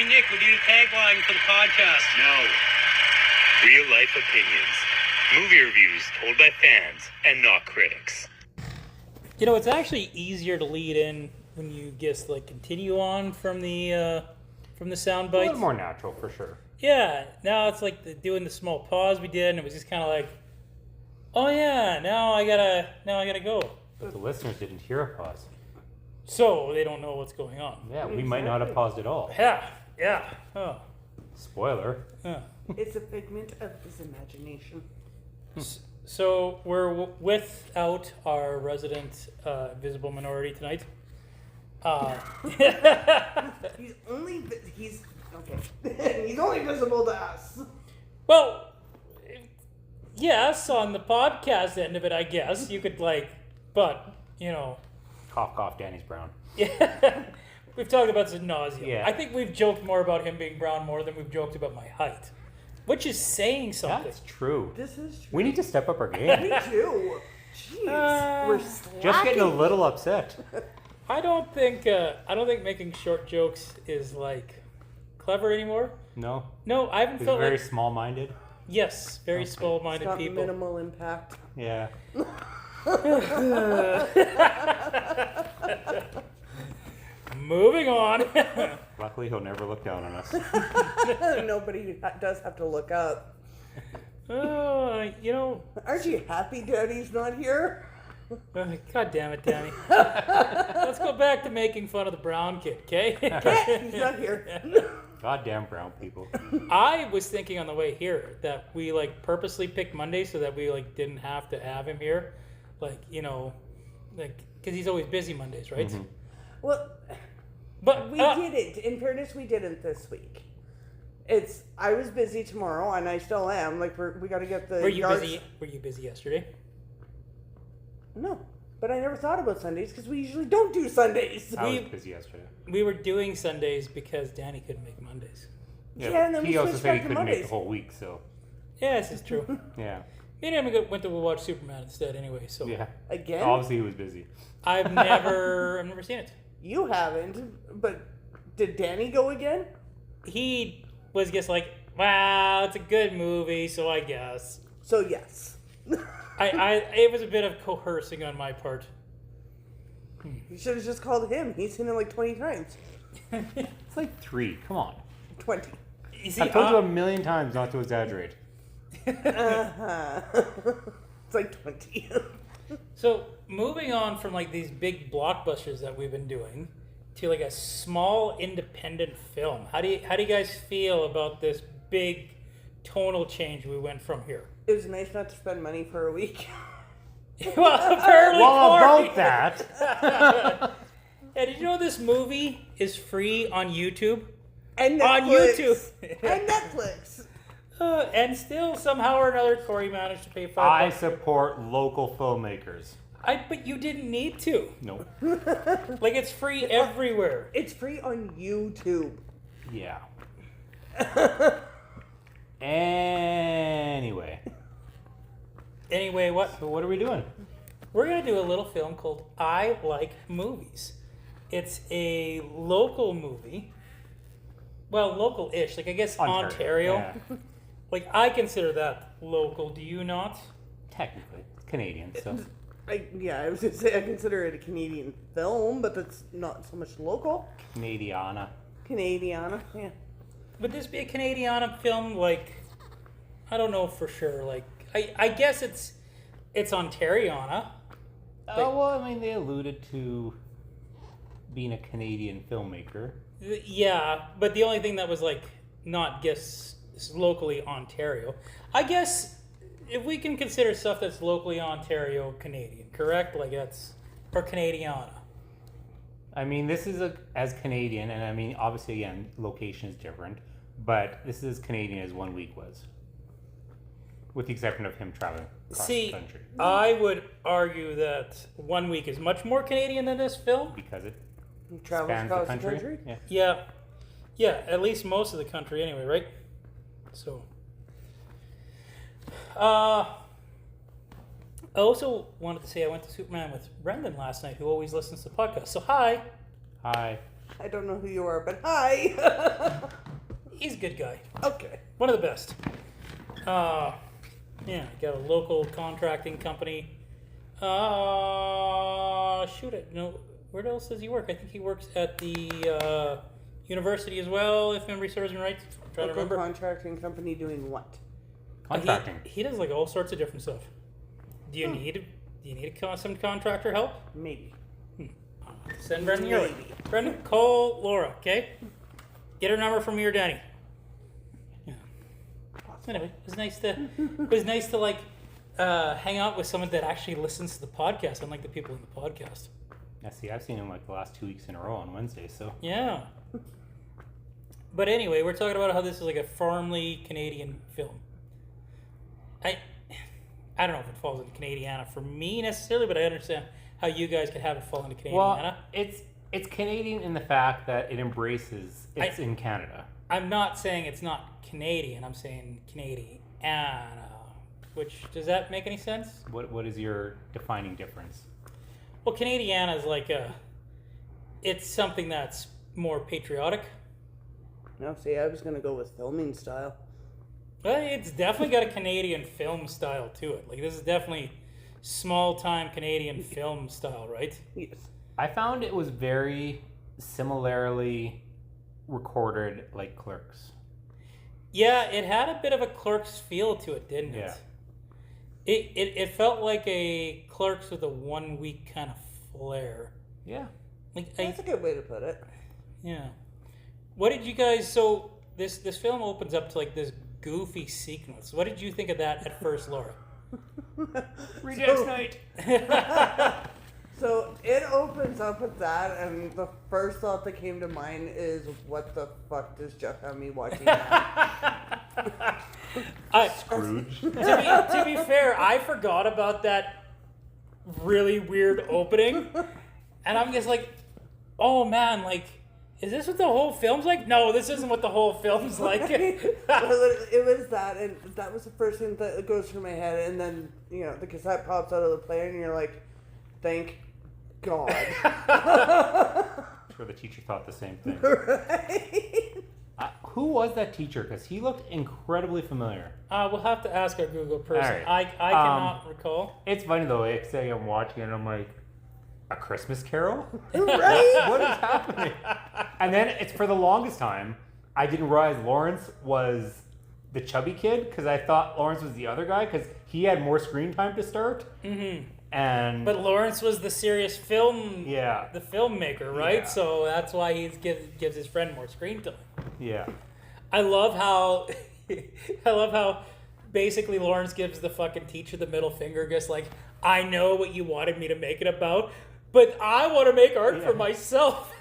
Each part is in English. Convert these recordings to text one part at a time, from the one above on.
Hey, Nick, we need a tagline for the podcast. No. Real life opinions. Movie reviews told by fans and not critics. You know, it's actually easier to lead in when you just like continue on from the sound A bites. little more natural, for sure. Yeah, now it's like doing the small pause we did, and it was just kind of like, oh yeah, now I gotta go. But the listeners didn't hear a pause. So they don't know what's going on. Yeah, we might not have paused at all. Yeah. Oh. Spoiler. Yeah. It's a figment of his imagination. So we're without our resident visible minority tonight. He's only visible to us. Well, yes, on the podcast end of it, I guess you could but you know. Cough, cough, Danny's brown. Yeah, we've talked about this ad nauseum. Yeah. I think we've joked more about him being brown more than we've joked about my height, which is saying something. That's true. This is true. We need to step up our game. Me too. Jeez, we're slacking. Just getting a little upset. I don't think making short jokes is clever anymore. No? No, I haven't He's felt very like small-minded. yes, very Okay. small-minded Got people. minimal impact. Yeah. Moving on. Luckily, he'll never look down on us. Nobody does have to look up. You know. Aren't you happy Daddy's not here? God damn it, Danny. Let's go back to making fun of the brown kid, okay? He's not here. Goddamn brown people. I was thinking on the way here that we purposely picked Monday so that we didn't have to have him here, because he's always busy Mondays, right? Mm-hmm. Well, But we didn't. In fairness, we didn't this week. I was busy tomorrow, and I still am. We got to get the. Were you yards... busy? Were you busy yesterday? No, but I never thought about Sundays because we usually don't do Sundays. I was busy yesterday. We were doing Sundays because Danny couldn't make Mondays. Yeah, and then he we also switched said he back to couldn't make Mondays. the whole week, so Yeah, this is true. yeah. Me and him went to watch Superman instead, anyway. So Yeah. Again? Obviously, he was busy. I've never seen it. You haven't, but did Danny go again? He was just like, "Wow, it's a good movie, so I guess." So yes. It was a bit of coercing on my part. You should have just called him. He's seen it 20 times. It's 3. Come on. 20. You see, I've told you a million times not to exaggerate. Uh-huh. It's 20. So moving on from these big blockbusters that we've been doing to a small independent film. How do you guys feel about this big tonal change we went from here? It was nice not to spend money for a week. Well, apparently. Well, Corey- about that. Yeah, did you know this movie is free on YouTube? And On Netflix. YouTube. And Netflix. And still, somehow or another, Corey managed to pay $5. I support local filmmakers. But you didn't need to. No. It's free everywhere. It's free on YouTube. Yeah. Anyway. Anyway, what? So what are we doing? We're going to do a little film called I Like Movies. It's a local movie. Well, local-ish. I guess Ontario. Yeah. I consider that local. Do you not? Technically. It's Canadian, so. I was going to say I consider it a Canadian film, but that's not so much local. Canadiana. Canadiana, yeah. Would this be a Canadiana film? I don't know for sure. I guess it's Ontariana. Well, I mean, they alluded to being a Canadian filmmaker. Yeah, but the only thing that was not just locally Ontario. I guess if we can consider stuff that's locally Ontario Canadian, correct? That's or Canadiana. I mean, this is as Canadian, and I mean, obviously, again, location is different, but this is as Canadian as 1 week was, with the exception of him traveling across the country. I would argue that 1 week is much more Canadian than this film. Because it Travels spans across the country. Yeah. Yeah, at least most of the country anyway, right? So, I also wanted to say I went to Superman with Brendan last night, who always listens to podcasts. So hi. Hi. I don't know who you are, but hi. He's a good guy. Okay. One of the best. Yeah, got a local contracting company. Shoot it. No, where else does he work? I think he works at the university as well, if memory serves me right. I'm trying to Local remember. contracting company doing what? Contracting. He does like all sorts of different stuff. Do you need some contractor help? Maybe. Send Brendan your way. Maybe. Brendan, call Laura, okay? Get her number from your Danny. Yeah. Anyway, it was nice to like hang out with someone that actually listens to the podcast, unlike the people in the podcast. Yeah, see, I've seen him like the last 2 weeks in a row on Wednesday, so. Yeah. But anyway, we're talking about how this is like a firmly Canadian film. I don't know if it falls into Canadiana for me necessarily, but I understand how you guys could have it fall into Canadiana. Well, it's Canadian in the fact that it embraces it's in Canada. I'm not saying it's not Canadian. I'm saying Canadiana. Which, does that make any sense? What is your defining difference? Well, Canadiana is like it's something that's more patriotic. No, see, I was going to go with filming style. Well, it's definitely got a Canadian film style to it. Like, this is definitely small-time Canadian film style, right? Yes. I found it was very similarly recorded like Clerks. Yeah, it had a bit of a Clerks feel to it, didn't it? Yeah. It felt like a Clerks with a 1 week kind of flair. Yeah. Like That's a good way to put it. Yeah. What did you guys? So this film opens up to like this goofy sequence. What did you think of that at first, Laura? Redux Night. So it opens up with that, and the first thought that came to mind is, what the fuck does Jeff have me watching now? Scrooge. To be fair, I forgot about that really weird opening, and I'm just like, oh man, like, is this what the whole film's like? No, this isn't what the whole film's like. Well, it was that, and that was the first thing that goes through my head, and then, you know, the cassette pops out of the player, and you're like, thank God. I'm sure the teacher thought the same thing. Right? Who was that teacher? Because he looked incredibly familiar. We'll have to ask our Google person. All right. I cannot recall. It's funny though. I'm watching it and I'm like, A Christmas Carol? Right? What is happening? And then it's for the longest time, I didn't realize Lawrence was the chubby kid because I thought Lawrence was the other guy because he had more screen time to start. Mm-hmm. But Lawrence was the serious film, the filmmaker, right? Yeah. So that's why he gives his friend more screen time. Yeah. I love how basically Lawrence gives the fucking teacher the middle finger, just like, I know what you wanted me to make it about, but I want to make art for myself.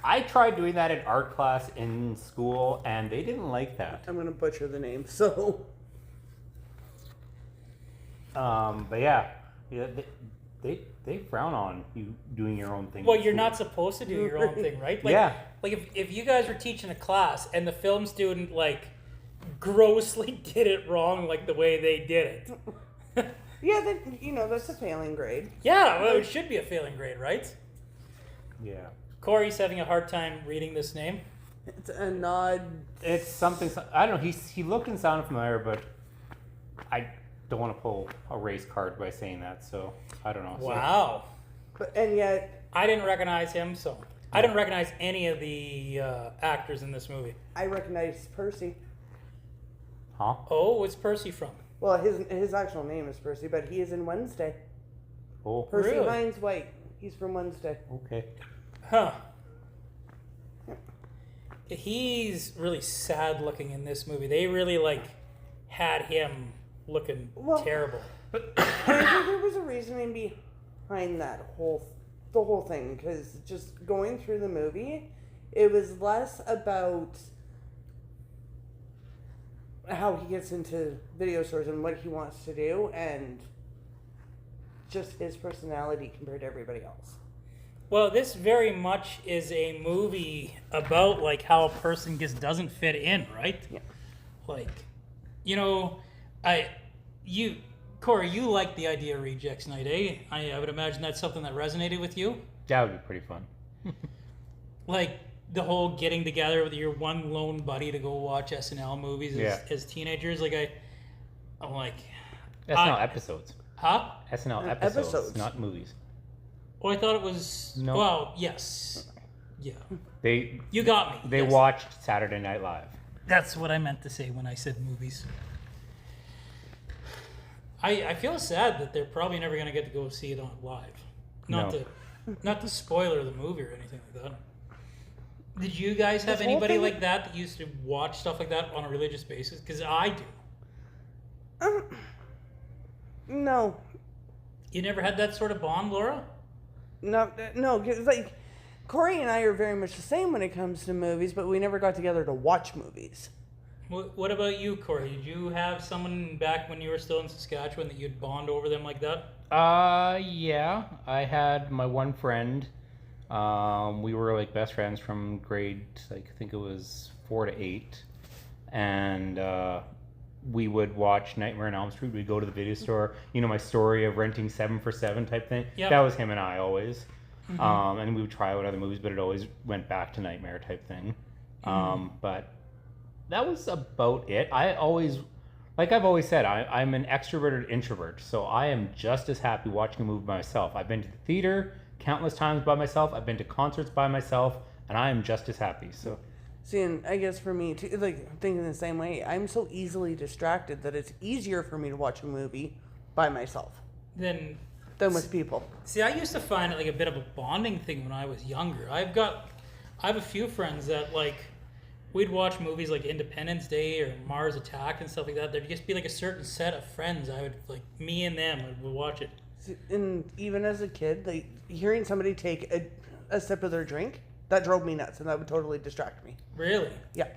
I tried doing that in art class in school, and they didn't like that. I'm going to butcher the name, so... But yeah, they frown on you doing your own thing. Well, in you're school. not supposed to do your own thing, right? Like, Yeah. Like if you guys were teaching a class and the film student like grossly did it wrong, like the way they did it. Yeah, then, you know, that's a failing grade. Yeah, well, it should be a failing grade, right? Yeah. Corey's having a hard time reading this name. It's a nod. It's something. I don't know. He looked and sounded familiar, but I don't want to pull a race card by saying that. So I don't know. Wow. And yet, I didn't recognize him, so I didn't recognize any of the actors in this movie. I recognize Percy. Huh? Oh, what's Percy from? Well, his actual name is Percy, but he is in Wednesday. Oh. Percy Really? Hines White. He's from Wednesday. Okay. Huh. He's really sad looking in this movie. They really like had him looking terrible. I think there was a reasoning behind the whole thing, because just going through the movie, it was less about how he gets into video stores and what he wants to do, and just his personality compared to everybody else. Well, this very much is a movie about like how a person just doesn't fit in, right? Yeah. Like, you know, Corey, you like the idea of Rejects Night, eh? I would imagine that's something that resonated with you. That would be pretty fun. like the whole getting together with your one lone buddy to go watch SNL movies as teenagers. Like I'm like SNL episodes. Huh? SNL episodes, not movies. Oh, I thought it was. No. Well, yes. Yeah. You got me. They watched Saturday Night Live. That's what I meant to say when I said movies. I feel sad that they're probably never going to get to go see it on live. Not to spoiler the movie or anything like that. Did you guys have anybody like that used to watch stuff like that on a religious basis? Because I do. No. You never had that sort of bond, Laura? No, because like Corey and I are very much the same when it comes to movies, but we never got together to watch movies. What about you, Corey? Did you have someone back when you were still in Saskatchewan that you'd bond over them like that? Yeah. I had my one friend. We were like best friends from grade, like I think it was 4 to 8, and we would watch Nightmare on Elm Street. We'd go to the video store. You know my story of renting 7 for 7 type thing. Yep. That was him and I always. Mm-hmm. And we would try out other movies, but it always went back to Nightmare type thing. But that was about it. I've always said, I'm an extroverted introvert, so I am just as happy watching a movie by myself. I've been to the theater countless times by myself. I've been to concerts by myself, and I am just as happy. So, see, and I guess for me too, like thinking the same way, I'm so easily distracted that it's easier for me to watch a movie by myself than with people. See, I used to find it like a bit of a bonding thing when I was younger. I have a few friends that like. We'd watch movies like Independence Day or Mars Attack and stuff like that. There'd just be like a certain set of friends. I would like me and them would watch it. And even as a kid, like hearing somebody take a sip of their drink, that drove me nuts, and that would totally distract me. Really? Yeah.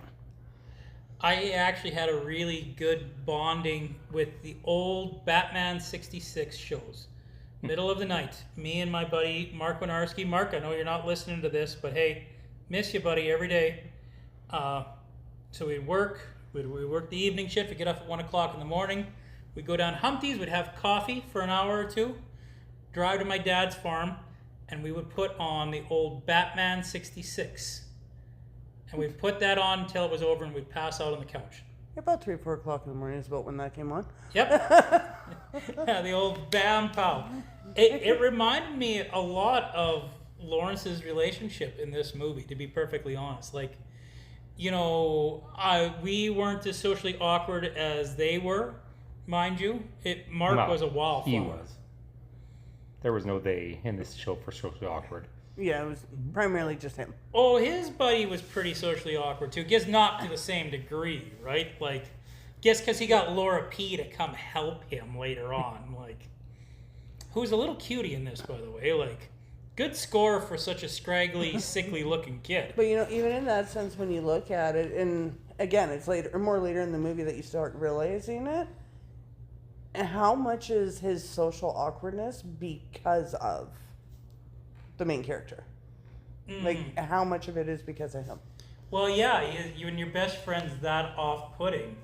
I actually had a really good bonding with the old Batman 66 shows. Middle of the night, me and my buddy Mark Winarski. Mark, I know you're not listening to this, but hey, miss you, buddy, every day. So we'd work the evening shift. We'd get up at 1 o'clock in the morning. We'd go down Humpty's. We'd have coffee for an hour or two, drive to my dad's farm, and we would put on the old Batman 66. And we'd put that on until it was over, and we'd pass out on the couch. About 3 or 4 o'clock in the morning is about when that came on. Yep. Yeah, the old Bam Pow. It reminded me a lot of Lawrence's relationship in this movie, to be perfectly honest. Like, you know, we weren't as socially awkward as they were, mind you. Mark was a wallflower. He was. There was no they in this show for socially awkward. Yeah, it was primarily just him. Oh, his buddy was pretty socially awkward too. Guess not to the same degree, right? Like, guess because he got Laura P to come help him later on. Like, who's a little cutie in this, by the way. Like, good score for such a scraggly, sickly-looking kid. But, you know, even in that sense, when you look at it, and again, it's more later in the movie that you start realizing it, and how much is his social awkwardness because of the main character? Like, how much of it is because of him? Well, yeah, you and your best friend's that off-putting.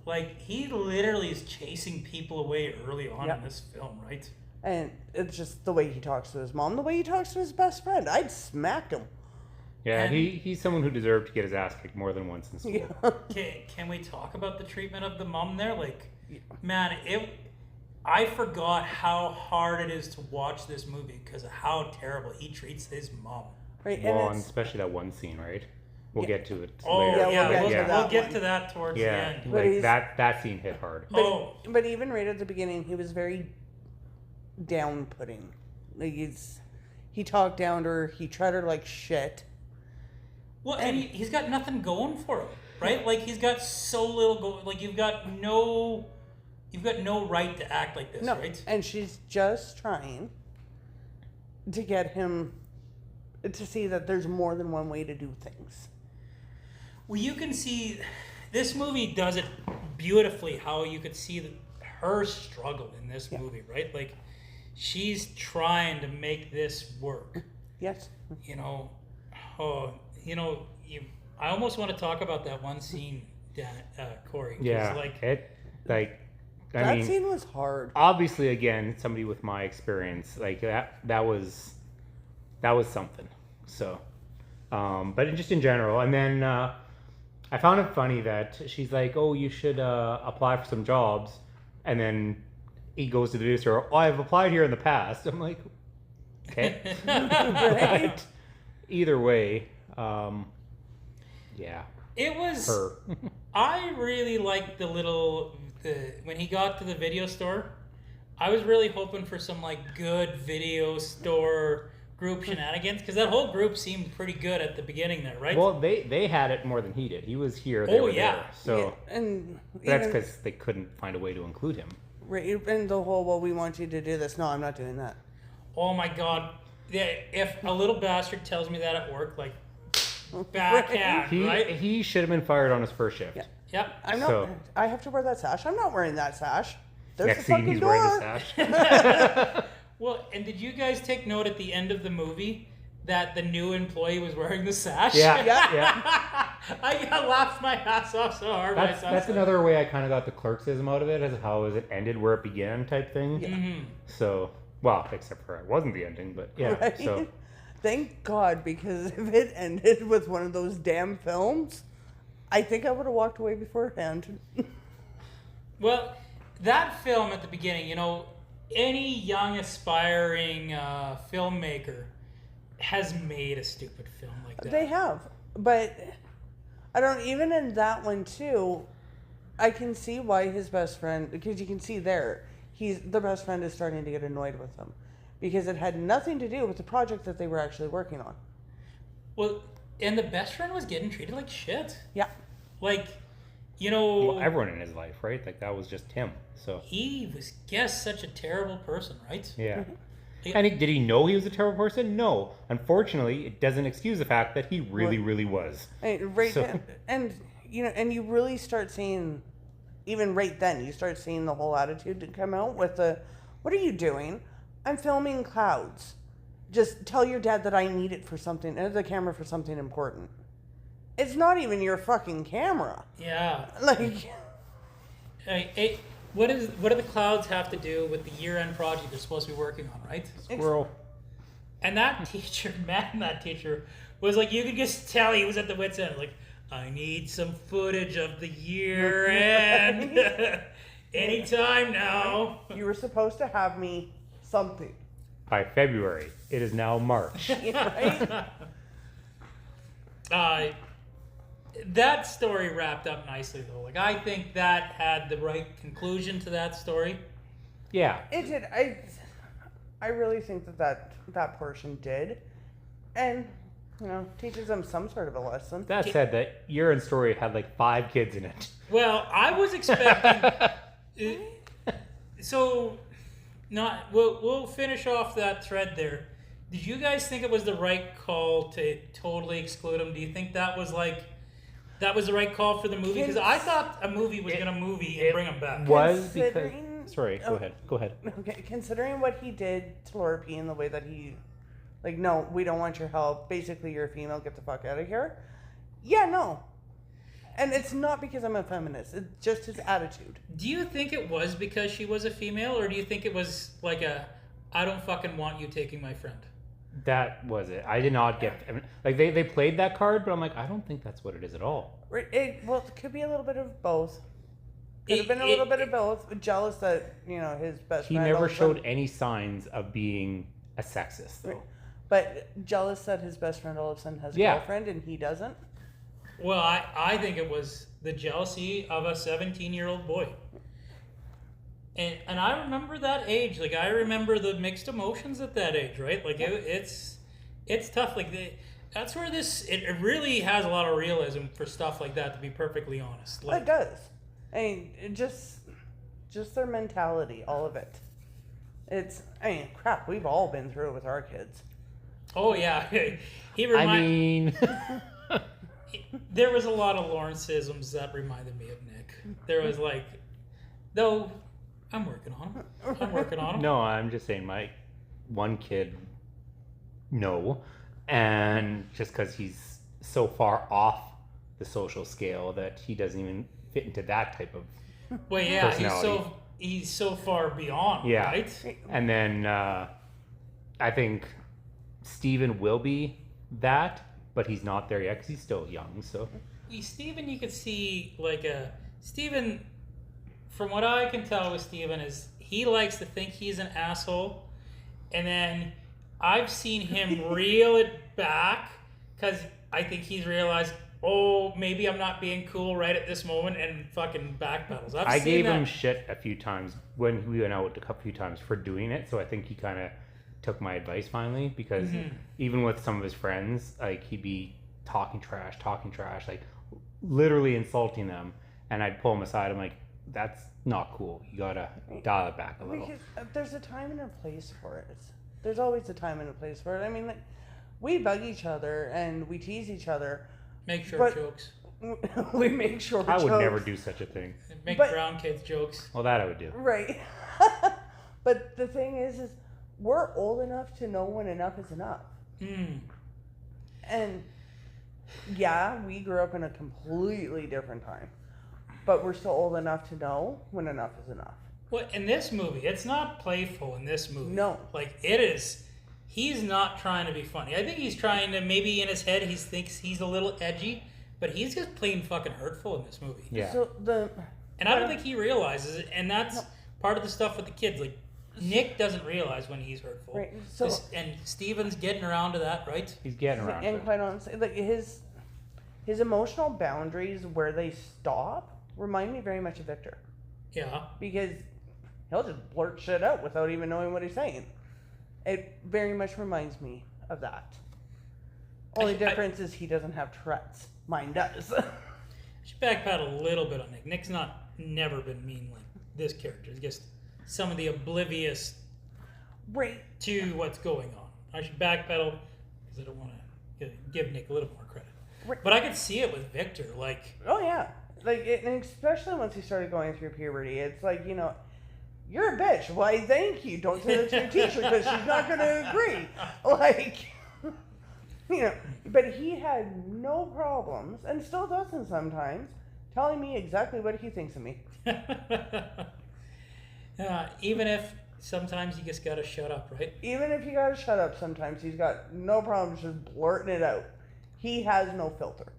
Like, he literally is chasing people away early on in this film, right? And it's just the way he talks to his mom, the way he talks to his best friend. I'd smack him. Yeah, he's someone who deserved to get his ass kicked more than once in school. Yeah. Can we talk about the treatment of the mom there? Like, man, I forgot how hard it is to watch this movie because of how terrible he treats his mom. Right, well, and especially that one scene, right? We'll get to it later. Yeah, we'll get to that towards the end. Like that scene hit hard. But even right at the beginning, he was very down-putting. Like he talked down to her, he treated her like shit. Well, and he's got nothing going for him, right? Like, he's got so little going. Like, you've got no right to act like this, right? And she's just trying to get him to see that there's more than one way to do things. Well, you can see this movie does it beautifully. How you could see her struggle in this movie, right? Like, she's trying to make this work. Yes. You know, I almost want to talk about that one scene, Corey. Yeah. That scene was hard. Obviously, again, somebody with my experience, like that was something. So, But just in general. And then I found it funny that she's like, "Oh, you should apply for some jobs," and then he goes to the video store. "Oh, I've applied here in the past." I'm like, okay, right. Either way, yeah. It was. Her. I really liked when he got to the video store. I was really hoping for some like good video store group shenanigans because that whole group seemed pretty good at the beginning there, right? Well, they had it more than he did. He was here. They were there. So and that's because they couldn't find a way to include him. Right, and the whole, well, we want you to do this. No, I'm not doing that. Oh my God! Yeah, if a little bastard tells me that at work, like backhand, right? He should have been fired on his first shift. Yeah. Yep. I'm not. I have to wear that sash. I'm not wearing that sash. There's Next the scene, fucking he's door. wearing the sash. Well, and did you guys take note at the end of the movie that the new employee was wearing the sash? Yeah, Yeah. I laughed my ass off so hard. That's another way I kind of got the clerksism out of it, as how it ended where it began type thing. Yeah. Mm-hmm. So, well, except for it wasn't the ending, but yeah. Right? So Thank God, because if it ended with one of those damn films, I think I would have walked away beforehand. Well, that film at the beginning, you know, any young aspiring filmmaker has made a stupid film like that. They have, but I don't. Even in that one too, I can see why his best friend, because you can see there, the best friend is starting to get annoyed with him, because it had nothing to do with the project that they were actually working on. Well, and the best friend was getting treated like shit. Yeah. Like, you know, well, everyone in his life, right? Like that was just him. So he was just such a terrible person, right? yeah. Like, And did he know he was a terrible person? No. Unfortunately, it doesn't excuse the fact that he really was. Right. So- And you know, and you really start seeing, even right then, you start seeing the whole attitude come out with the, "What are you doing? I'm filming clouds. Just tell your dad that I need it for something, the camera for something important." It's not even your fucking camera. yeah. Like, What do the clouds have to do with the year-end project they're supposed to be working on, right? Squirrel. And that teacher, that teacher was like, you could just tell he was at the wit's end. Like, I need some footage of the year-end. Anytime now. you were supposed to have me something. By February, it is now March. Right? That story wrapped up nicely, though. Like, I think that had the right conclusion to that story. Yeah. It did. I really think that portion did. And, you know, teaches them some sort of a lesson. That said, that year-end story had like 5 kids in it. Well, I was expecting... We'll finish off that thread there. Did you guys think it was the right call to totally exclude him? Do you think that was the right call for the movie? Because I thought a movie was going to and bring him back. Was because... Considering- Sorry, go ahead. Okay, considering what he did to Laura P. and the way that he, like, no, we don't want your help. Basically, you're a female. Get the fuck out of here. Yeah, no. And it's not because I'm a feminist. It's just his attitude. Do you think it was because she was a female, or do you think it was like I don't fucking want you taking my friend? That was it. I did not get... I mean, like, they played that card, but I'm like, I don't think that's what it is at all. It could be a little bit of both. Could have been a little bit of both. Jealous that, you know, his best He friend... never all of a showed sudden- any signs of being a sexist, though. Right. But jealous that his best friend all of a sudden has a Yeah. girlfriend and he doesn't. Well, I think it was the jealousy of a 17-year-old boy. And I remember that age. Like, I remember the mixed emotions at that age, right? Like, it's tough. Like, that's where it really has a lot of realism for stuff like that, to be perfectly honest. Well, it does. I mean, just their mentality, all of it. Crap, we've all been through it with our kids. Oh, yeah. There was a lot of Lawrenceisms that reminded me of Nick. There was like, though, I'm working on them. No, I'm just saying my one kid, no. And just because he's so far off the social scale that he doesn't even fit into that type of Well, yeah, personality. he's so far beyond, Yeah. right? And then I think Steven will be that, but he's not there yet because he's still young. So Steven, you could see like Steven. From what I can tell with Steven is he likes to think he's an asshole, and then I've seen him reel it back because I think he's realized, oh, maybe I'm not being cool right at this moment, and fucking backpedals. I gave him shit a few times when we went out a few times for doing it, so I think he kind of took my advice finally, because even with some of his friends, like he'd be talking trash, like literally insulting them, and I'd pull him aside. I'm like, that's not cool. You gotta dial it back a little. Because there's a time and a place for it. There's always a time and a place for it. I mean, like, we bug each other and we tease each other. Make short jokes. We make short I jokes. would never do such a thing. Make brown kids jokes. Well, that I would do. Right. But the thing is we're old enough to know when enough is enough. And yeah, we grew up in a completely different time. But we're still old enough to know when enough is enough. Well, in this movie, it's not playful in this movie. No. Like, it is. He's not trying to be funny. I think he's trying to, maybe in his head, he thinks he's a little edgy, but he's just plain fucking hurtful in this movie. Yeah. So and I don't think he realizes it, and that's part of the stuff with the kids. Like, Nick doesn't realize when he's hurtful. Right. So, and Steven's getting around to that, right? He's getting around to and it. quite honestly, like his emotional boundaries, where they stop, remind me very much of Victor. Yeah. Because he'll just blurt shit out without even knowing what he's saying. It very much reminds me of that. Only difference is he doesn't have Tourette's. Mine does. I should backpedal a little bit on Nick. Nick's never been mean like this character. It's just some of the oblivious to what's going on. I should backpedal because I don't want to give Nick a little more credit. Right. But I could see it with Victor. Like, oh yeah. Like, and especially once he started going through puberty, it's like, you know, you're a bitch. Why, thank you. Don't say that to your teacher because she's not going to agree. Like, you know, but he had no problems, and still doesn't sometimes, telling me exactly what he thinks of me. Even if sometimes you just got to shut up, right? Even if you got to shut up sometimes, he's got no problems just blurting it out. He has no filter.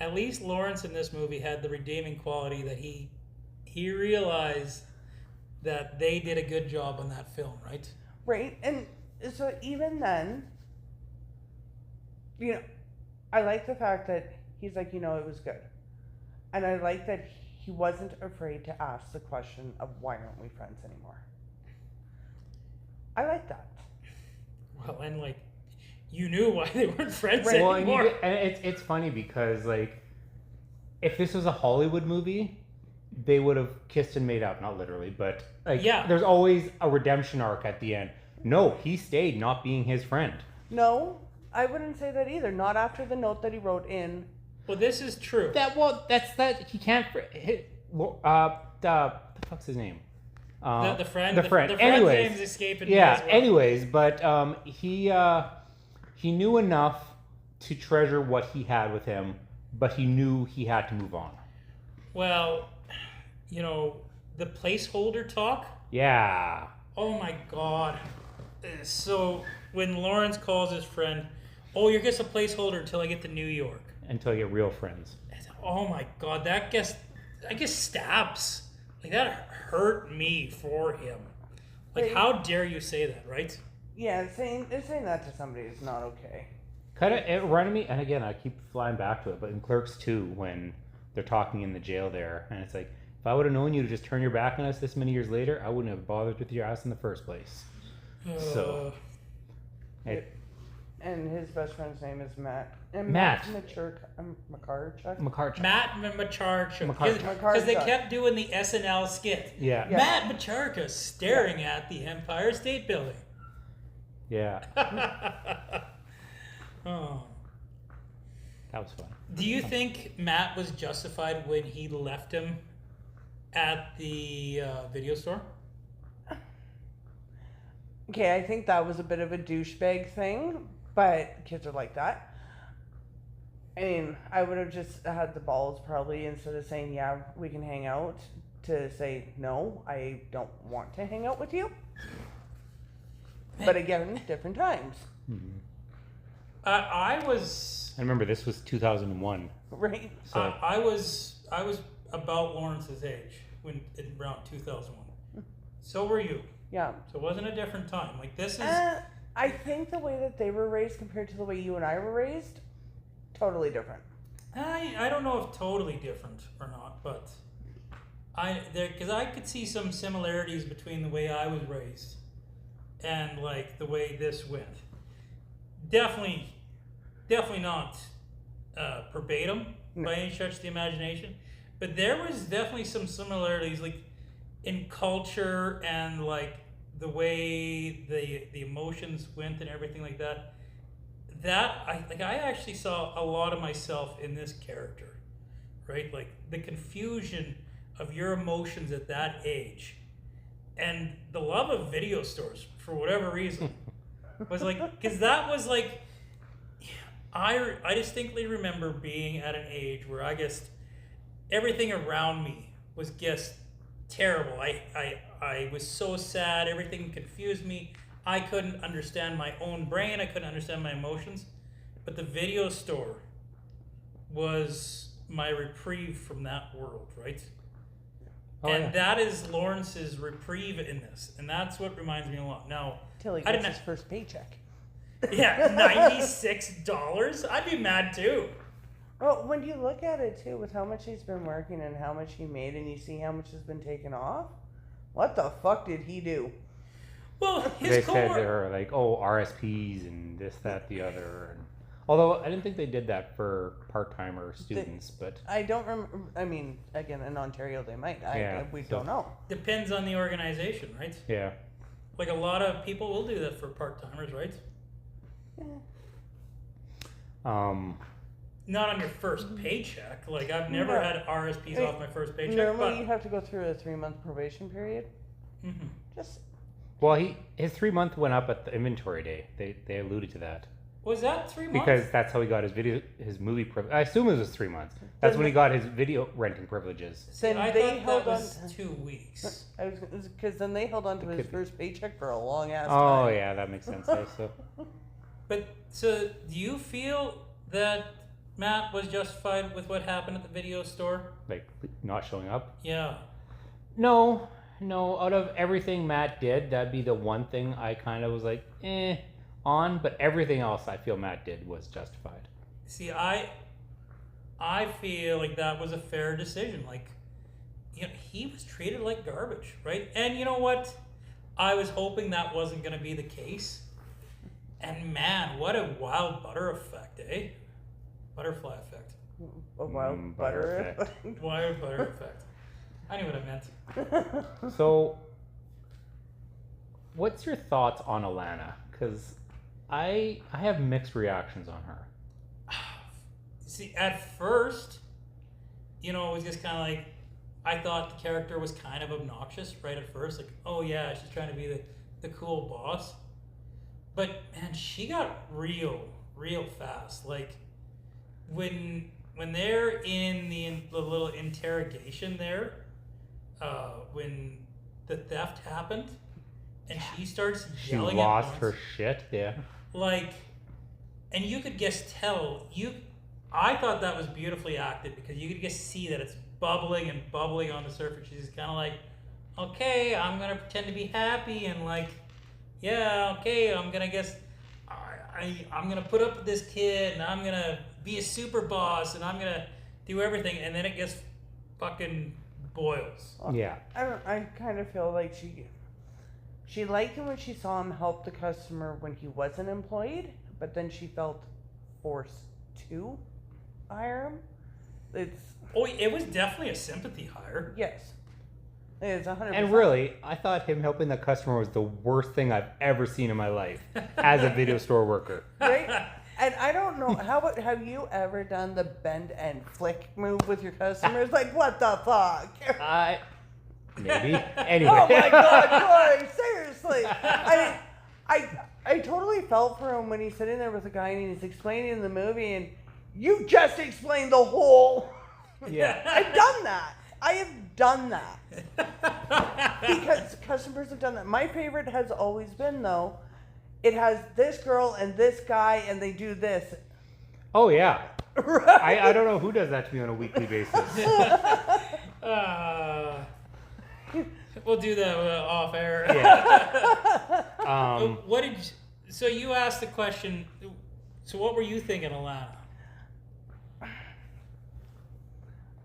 At least Lawrence in this movie had the redeeming quality that he realized that they did a good job on that film, right? Right. And so even then, you know, I like the fact that he's like, you know, it was good. And I like that he wasn't afraid to ask the question of why aren't we friends anymore? I like that. Well, and like, you knew why they weren't friends Well, anymore. and it's funny because, like, if this was a Hollywood movie, they would have kissed and made up. Not literally, but like, there's always a redemption arc at the end. No, he stayed not being his friend. No, I wouldn't say that either. Not after the note that he wrote in. Well, this is true. He can't. The fuck's his name? The friend. The friend. The friend's Anyways, name's escaping yeah. me as well. Anyways, but he knew enough to treasure what he had with him, but he knew he had to move on. Well, you know, the placeholder talk. Yeah. Oh my God. So when Lawrence calls his friend, oh, you're just a placeholder until I get to New York. Until you're real friends. Oh my God, I guess stabs. Like, that hurt me for him. Like, how dare you say that, right? Yeah, saying that to somebody is not okay. Kind of, it reminded me, and again, I keep flying back to it, but in Clerks 2, when they're talking in the jail there, and it's like, if I would have known you to just turn your back on us this many years later, I wouldn't have bothered with your ass in the first place. So, and his best friend's name is Matt. And Matt. Makarchuk. Matt Macharka. Makarchuk. Because they kept doing the SNL skit. Yeah. Matt Macharka staring at the Empire State Building. Yeah. Oh. That was fun. Do you think Matt was justified when he left him at the video store? Okay, I think that was a bit of a douchebag thing, but kids are like that. I mean, I would have just had the balls probably, instead of saying, yeah, we can hang out, to say, no, I don't want to hang out with you. But again, different times. Mm-hmm. I was I remember this was 2001. Right. So I was about Lawrence's age when in around 2001. So were you. Yeah. So it wasn't a different time. Like this is. I think the way that they were raised compared to the way you and I were raised, totally different. I don't know if totally different or not, but because I could see some similarities between the way I was raised and like the way this went. Definitely not verbatim by any stretch of the imagination, but there was definitely some similarities, like in culture and like the way the emotions went and everything like that. I actually saw a lot of myself in this character, right? Like the confusion of your emotions at that age, and the love of video stores for whatever reason was like, because that was like, I distinctly remember being at an age where I guess everything around me was just terrible. I was so sad. Everything confused me. I couldn't understand my own brain. I couldn't understand my emotions. But the video store was my reprieve from that world, right? Oh, and yeah. that is Lawrence's reprieve in this. And that's what reminds me a lot. Now, Till he I gets didn't his first paycheck. yeah, $96? I'd be mad too. Well, when you look at it too, with how much he's been working and how much he made, and you see how much has been taken off, what the fuck did he do? Well, they his said core. there were like, RSPs and this, that, the other. And, although I didn't think they did that for part-timer students, but I don't remember. I mean, again, in Ontario they might. We don't know. Depends on the organization, right? yeah. Like a lot of people will do that for part-timers, right? Not on your first paycheck. Like I've never No. had RSPs off my first paycheck. Normally, you have to go through a 3-month probation period. Mm-hmm. Just Well, his 3-month went up at the inventory day. They alluded to that Was that 3 months? because that's how he got his movie privilege. I assume it was 3 months. That's when he got his video renting privileges. then I they thought held that on. was 2 weeks. Because then they held on to his could be. first paycheck for a long ass Oh time. yeah, that makes sense. So But so, do you feel that Matt was justified with what happened at the video store? like not showing up. Yeah. No. Out of everything Matt did, that'd be the one thing I kind of was like, on. But everything else I feel Matt did was justified. See, I feel like that was a fair decision. Like, you know, he was treated like garbage, right? And you know what? I was hoping that wasn't going to be the case. And man, what a wild butter effect, eh? Butterfly effect. A wild butter butter. effect. Wild butter effect. I knew what I meant. So, what's your thoughts on Alana? Because I have mixed reactions on her. See, at first, you know, it was just kind of like, I thought the character was kind of obnoxious right at first. Like, oh yeah, she's trying to be the cool boss. But man, she got real fast. Like, when they're in the little interrogation there, when the theft happened, and she starts She yelling lost at her Lawrence, shit. Yeah. like, and you could just tell I thought that was beautifully acted because you could just see that it's bubbling on the surface. She's kind of like, okay, I'm gonna pretend to be happy and like, yeah, okay, I'm gonna guess, I'm gonna put up with this kid and I'm gonna be a super boss and I'm gonna do everything, and then it gets fucking boils. Yeah. I kind of feel like she liked him when she saw him help the customer when he wasn't employed, but then she felt forced to hire him. It was definitely a sympathy hire. Yes. It's 100%. And really, I thought him helping the customer was the worst thing I've ever seen in my life as a video store worker. Right? And I don't know, have you ever done the bend and flick move with your customers? Like, what the fuck? Maybe. Anyway. Oh my God, Corey, seriously. I mean, I totally felt for him when he's sitting there with a guy and he's explaining the movie, and you just explained the whole. Yeah. I've done that. I have done that. Because customers have done that. My favorite has always been, though, it has this girl and this guy, and they do this. Oh yeah. Right? I don't know who does that to me on a weekly basis. We'll do that off air. Yeah. What did? So you asked the question. So what were you thinking, Alana?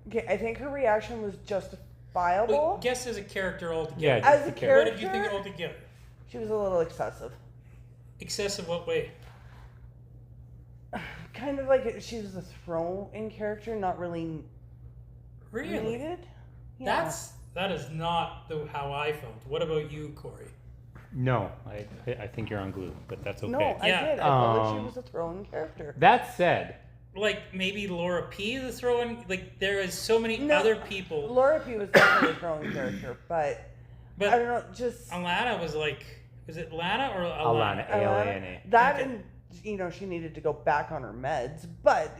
Okay, I think her reaction was justifiable. Wait, guess as a character altogether. Yeah, As just a the character. What did you think altogether? She was a little excessive. Excessive what way? Kind of like she was a throw-in character, not really Really? needed. Yeah. That is not how I felt. What about you, Corey? No, I think you're on glue, but that's okay. No, I Yeah. did. I felt like she was a throw-in character. That said, Like maybe Laura P. the throw-in. Like there is so many other people. Laura P was definitely a throw-in character, but I don't know, just Alana was like, is it Lana or Alana, Alana? Alana. that, Okay. and she needed to go back on her meds, but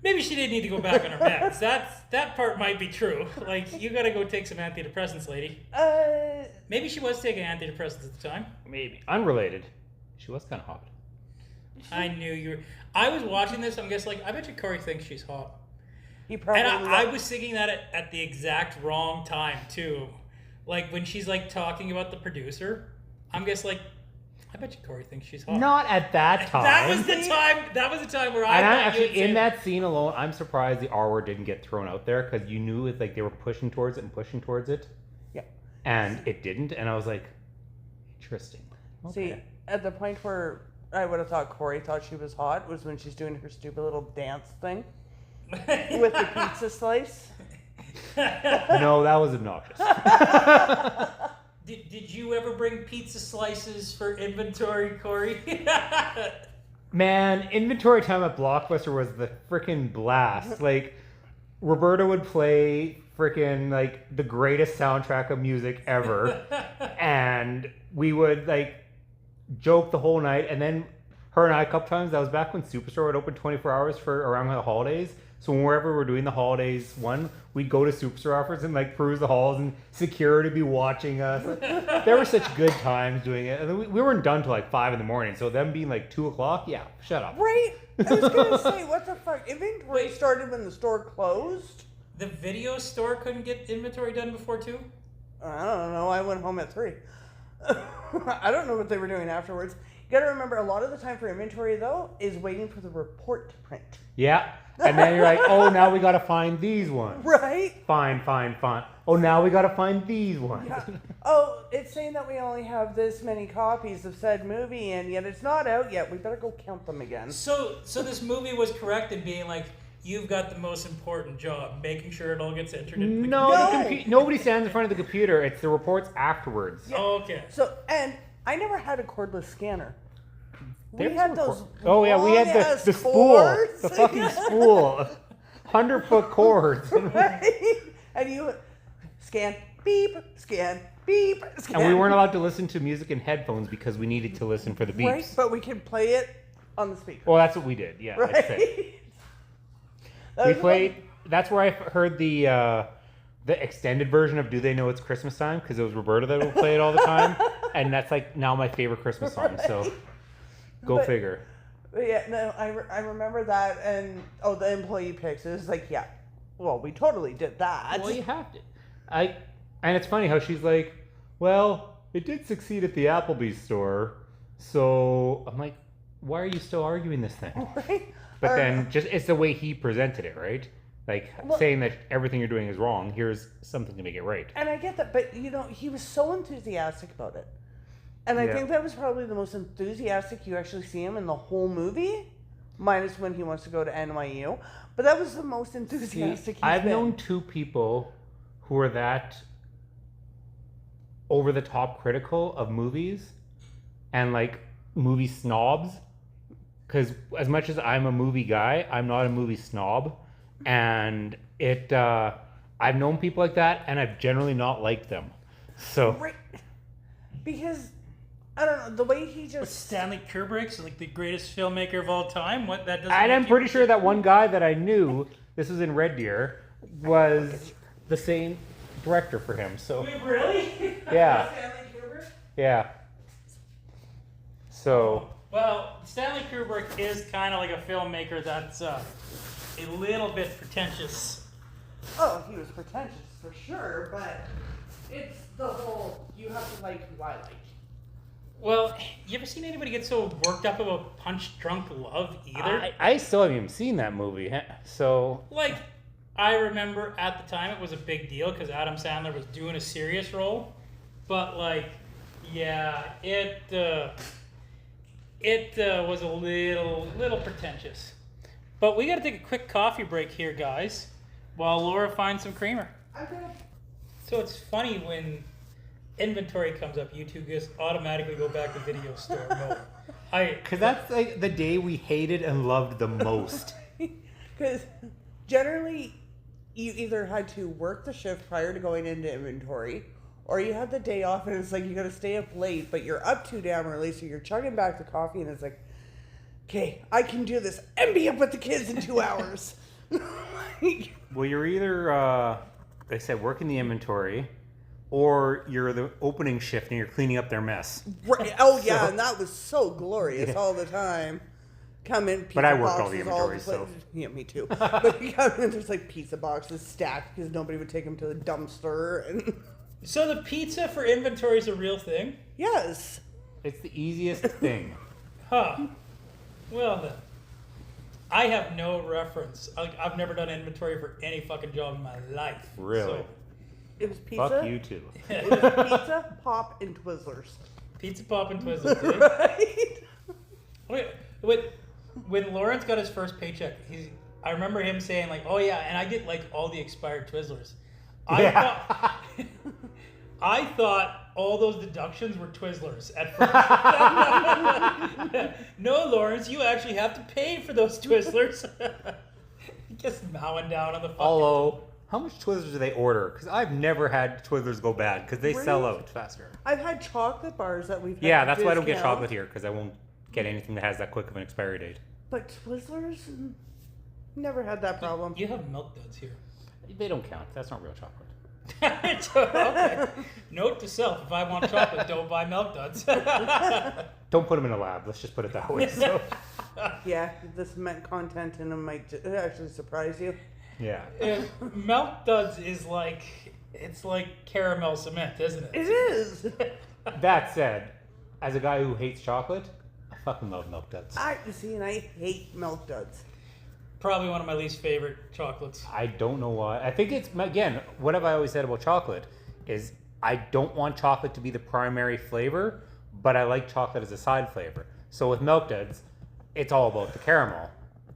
Maybe she didn't need to go back on her meds. That part might be true. Like you got to go take some antidepressants, lady. Maybe she was taking antidepressants at the time. Maybe unrelated. She was kind of hot. I knew you were. I was watching this. I'm guessing I bet you Corey thinks she's hot. he probably And I was thinking that at the exact wrong time too. Like when she's like talking about the producer, I'm guessing I bet you Corey thinks she's hot. Not at that time. That was the time. That was the time where I. And I'm thought you would actually in say- that scene alone. I'm surprised the R word didn't get thrown out there because you knew it's like they were pushing towards it and pushing towards it. Yeah. And it didn't, and I was like, interesting. see Okay. at the point where I would have thought Corey thought she was hot was when she's doing her stupid little dance thing with the pizza slice. No, that was obnoxious. Did you ever bring pizza slices for inventory, Corey? Man, inventory time at Blockbuster was the freaking blast. Like, Roberta would play freaking like the greatest soundtrack of music ever, and we would like joke the whole night. And then her and I, a couple times, that was back when Superstore would open 24 hours for around the holidays. So wherever we're doing the holidays we'd go to Superstore offers and like peruse the halls, and security would be watching us. There were such good times doing it. And then we weren't done till like 5 a.m. So them being like 2 o'clock, yeah, shut up. Right? I was gonna say, what the fuck? Inventory started when the store closed. The video store couldn't get inventory done before 2? I don't know. I went home at 3. I don't know what they were doing afterwards. You gotta remember, a lot of the time for inventory though is waiting for the report to print. Yeah. And then you're like, oh, now we gotta find these ones. Right? Fine. Oh, now we gotta find these ones. Yeah. Oh, it's saying that we only have this many copies of said movie, and yet it's not out yet. We better go count them again. So this movie was correct in being like, you've got the most important job, making sure it all gets entered into the No, nobody stands in front of the computer. It's the reports afterwards. Yeah. Oh, okay. So, and I never had a cordless scanner. We There's had a those. Oh yeah, we had long-ass the spool, cords. the fucking spool, 100-foot cords, Right? And you scan, beep, scan, beep, scan. and we weren't allowed to listen to music in headphones because we needed to listen for the beeps. Right, but we could play it on the speaker. Well, that's what we did. Yeah, I'd say. Right? That We was played. That's where I heard the extended version of "Do They Know It's Christmas Time?" because it was Roberta that would play it all the time, and that's like now my favorite Christmas song. So, go But- figure. But yeah, no, I remember that, and the employee picks. It was like, yeah, well, we totally did that. Well, you have to. And it's funny how she's like, well, it did succeed at the Applebee's store, so I'm like, why are you still arguing this thing? Right? But then just it's the way he presented it, right? Like Well- saying that everything you're doing is wrong. Here's something to make it right. And I get that, but he was so enthusiastic about it. And I Yeah. think that was probably the most enthusiastic you actually see him in the whole movie, minus when he wants to go to NYU. But that was the most enthusiastic he's I've been. known two people who are that over the top critical of movies and like movie snobs. Because as much as I'm a movie guy, I'm not a movie snob. And I've known people like that, and I've generally not liked them. So Right. Because, I don't know, the way he But just... Stanley Kubrick's like the greatest filmmaker of all time. What that doesn't. and make I'm you- pretty sure that one guy that I knew, this was in Red Deer, was the same director for him. So Wait, really? yeah, Stanley Kubrick? yeah. So, Well, Stanley Kubrick is kind of like a filmmaker that's a little bit pretentious. Oh, he was pretentious for sure, but it's the whole you have to like who I like. Well, you ever seen anybody get so worked up about Punch Drunk Love either? I still haven't even seen that movie. So, Like, I remember at the time it was a big deal because Adam Sandler was doing a serious role. But, like, yeah, it was a little pretentious. But we got to take a quick coffee break here, guys, while Laura finds some creamer. Okay. So it's funny when inventory comes up, you two just automatically go back to video store mode. because that's like the day we hated and loved the most. Because generally, you either had to work the shift prior to going into inventory, or you had the day off and it's like you got to stay up late, but you're up too damn early, so you're chugging back the coffee and it's like, okay, I can do this and be up with the kids in 2 hours. Well, you're either, like I said, working the inventory, or you're the opening shift and you're cleaning up their mess. Right. Oh yeah, and that was so glorious all the time. Come in, pizza But I worked boxes all the inventory, so. Yeah, me too. But you come in, there's like pizza boxes stacked because nobody would take them to the dumpster. And So the pizza for inventory is a real thing? yes, It's the easiest thing. Huh. Well then. I have no reference. I've never done inventory for any fucking job in my life. Really? it was pizza. Fuck you too. It was pizza, pop, and Twizzlers. Pizza Pop and Twizzlers, eh? Right. Wait, when Lawrence got his first paycheck, I remember him saying like, "Oh yeah, and I get like all the expired Twizzlers." I thought all those deductions were Twizzlers at first. No, Lawrence, you actually have to pay for those Twizzlers. Just mowing down on the fucking. Although, how much Twizzlers do they order? Because I've never had Twizzlers go bad because they sell Really? out faster. I've had chocolate bars that we've had Yeah, for that's why I don't get discount, chocolate here, because I won't get anything that has that quick of an expiry date. But Twizzlers, never had that problem. You have Milk Duds here. They don't count. That's not real chocolate. Okay. Note to self: if I want chocolate, don't buy Milk Duds. Don't put them in a lab. Let's just put it that way. So, Yeah, the cement content in them might actually surprise you. yeah. Milk Duds is like caramel cement, isn't it? It is. That said, as a guy who hates chocolate, I fucking love Milk Duds. I see, and I hate Milk Duds. Probably one of my least favorite chocolates. I don't know why. I think it's, again, what have I always said about chocolate is I don't want chocolate to be the primary flavor, but I like chocolate as a side flavor. So with Milk Duds, it's all about the caramel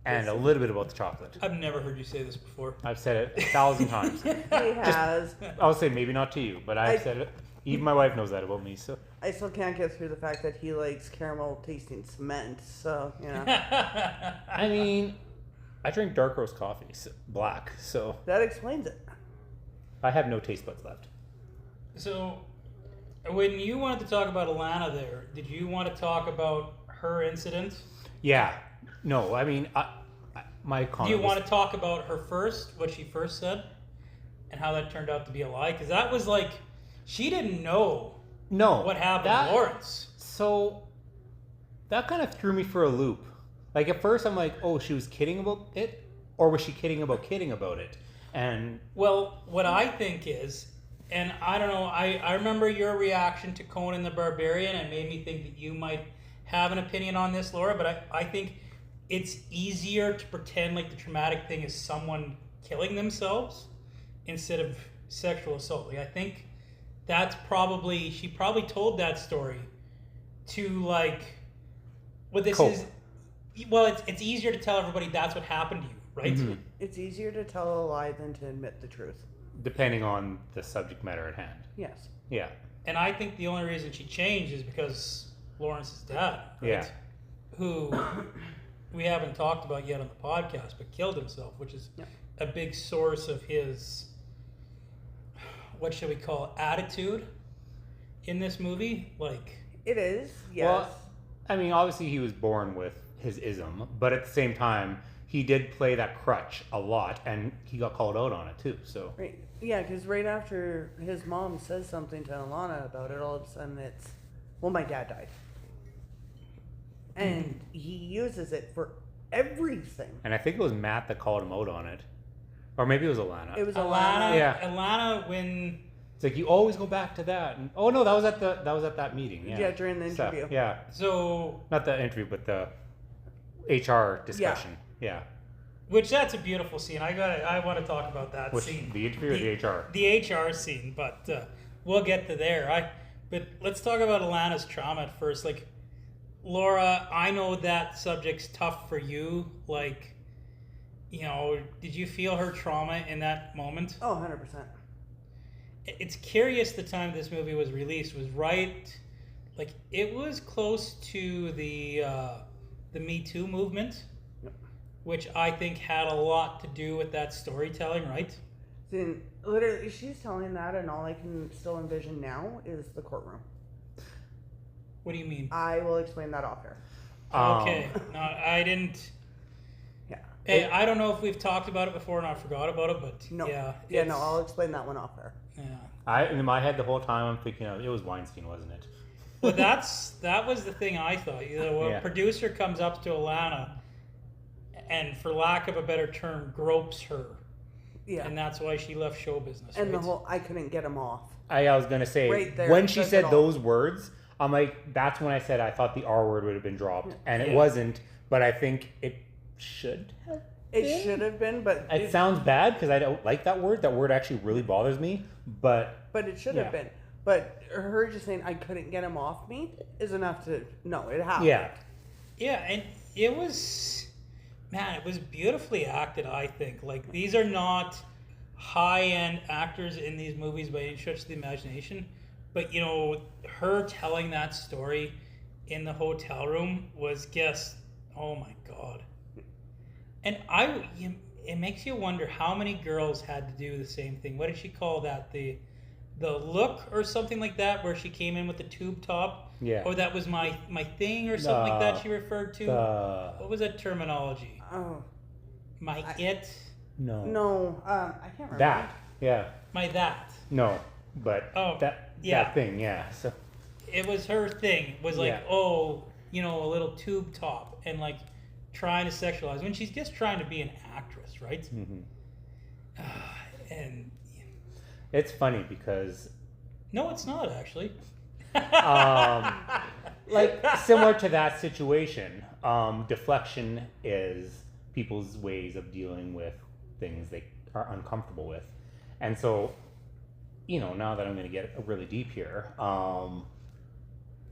and a little bit about the chocolate. I've never heard you say this before. I've said it 1,000 times. He has. I'll say maybe not to you, but I've said it. Even my wife knows that about me. So I still can't get through the fact that he likes caramel tasting cement. So, you know, I mean, I drink dark roast coffee, so black, so that explains it. I have no taste buds left. So, when you wanted to talk about Alana there, did you want to talk about her incident? Yeah, no, I mean, my Do comment you want to talk about her first, what she first said, and how that turned out to be a lie? Because that was like, she didn't know what happened to Lawrence. So, that kind of threw me for a loop. Like, at first I'm like, oh, she was kidding about it? Or was she kidding about it? And Well, what I think is, and I don't know, I remember your reaction to Conan the Barbarian and made me think that you might have an opinion on this, Laura, but I think it's easier to pretend like the traumatic thing is someone killing themselves instead of sexual assault. Like, I think that's probably, she probably told that story to like, what this Cope. is, well, it's easier to tell everybody that's what happened to you, right? Mhm. It's easier to tell a lie than to admit the truth. depending on the subject matter at hand. Yes. Yeah. And I think the only reason she changed is because Lawrence's dad, right? Yeah. Who we haven't talked about yet on the podcast, but killed himself, which is a big source of his, what should we call it, attitude in this movie. Like, It is, yes. Well, I mean, obviously he was born with his ism, but at the same time, he did play that crutch a lot, and he got called out on it too. So Right. Yeah, because right after his mom says something to Alana about it, all of a sudden it's, well, my dad died. And he uses it for everything. And I think it was Matt that called him out on it. Or maybe it was Alana. It was Alana. Alana. Yeah. Alana, when It's like you always go back to that. And, oh no, that was at that meeting. Yeah, Yeah, during the So, interview. yeah, so not the interview, but the HR discussion. Yeah. which that's a beautiful scene. I want to talk about that Which, scene. the interview or the HR? The HR scene, but we'll get to there. But let's talk about Alana's trauma at first. Like, Laura, I know that subject's tough for you. Like, you know, did you feel her trauma in that moment? Oh, 100%. It's curious the time this movie was released was right, like it was close to the Me Too movement, Yep. which I think had a lot to do with that storytelling, right? Then literally, she's telling that, and all I can still envision now is the courtroom. What do you mean? I will explain that off here. Okay, no, I didn't. Yeah. Hey, I don't know if we've talked about it before and I forgot about it, but No. yeah, Yeah, it's- no, I'll explain that one off here. yeah. In my head the whole time I'm thinking of, it was Weinstein, wasn't it? Well, that was the thing I thought. You know, a Yeah. producer comes up to Alana, and for lack of a better term, gropes her, Yeah. and that's why she left show business. And the right? whole, I couldn't get him off. I was gonna say Right there, when she says said it all. those words, I'm like, that's when I said I thought the R word would have been dropped, and it Yeah. wasn't. But I think it should have. It should have been, but It sounds bad because I don't like that word. That word actually really bothers me. But it should Yeah. have been. But her just saying I couldn't get him off me is enough to no, it happened. yeah, Yeah, and it was, man, it was beautifully acted, I think. Like, these are not high-end actors in these movies by any stretch of the imagination. But, you know, her telling that story in the hotel room was just, oh my God. And it makes you wonder how many girls had to do the same thing. What did she call that? The look or something like that, where she came in with the tube top? Yeah. Or that was my thing or something like that she referred to? the What was that terminology? Oh My I- it? no, I can't remember. that My that. no, but Oh, that yeah. thing So It was her thing. It was like, Yeah. oh, you know, a little tube top and like trying to sexualize when she's just trying to be an actress, right? mhm. And It's funny because no, it's not actually. like similar to that situation, deflection is people's ways of dealing with things they are uncomfortable with. And so, you know, now that I'm going to get really deep here,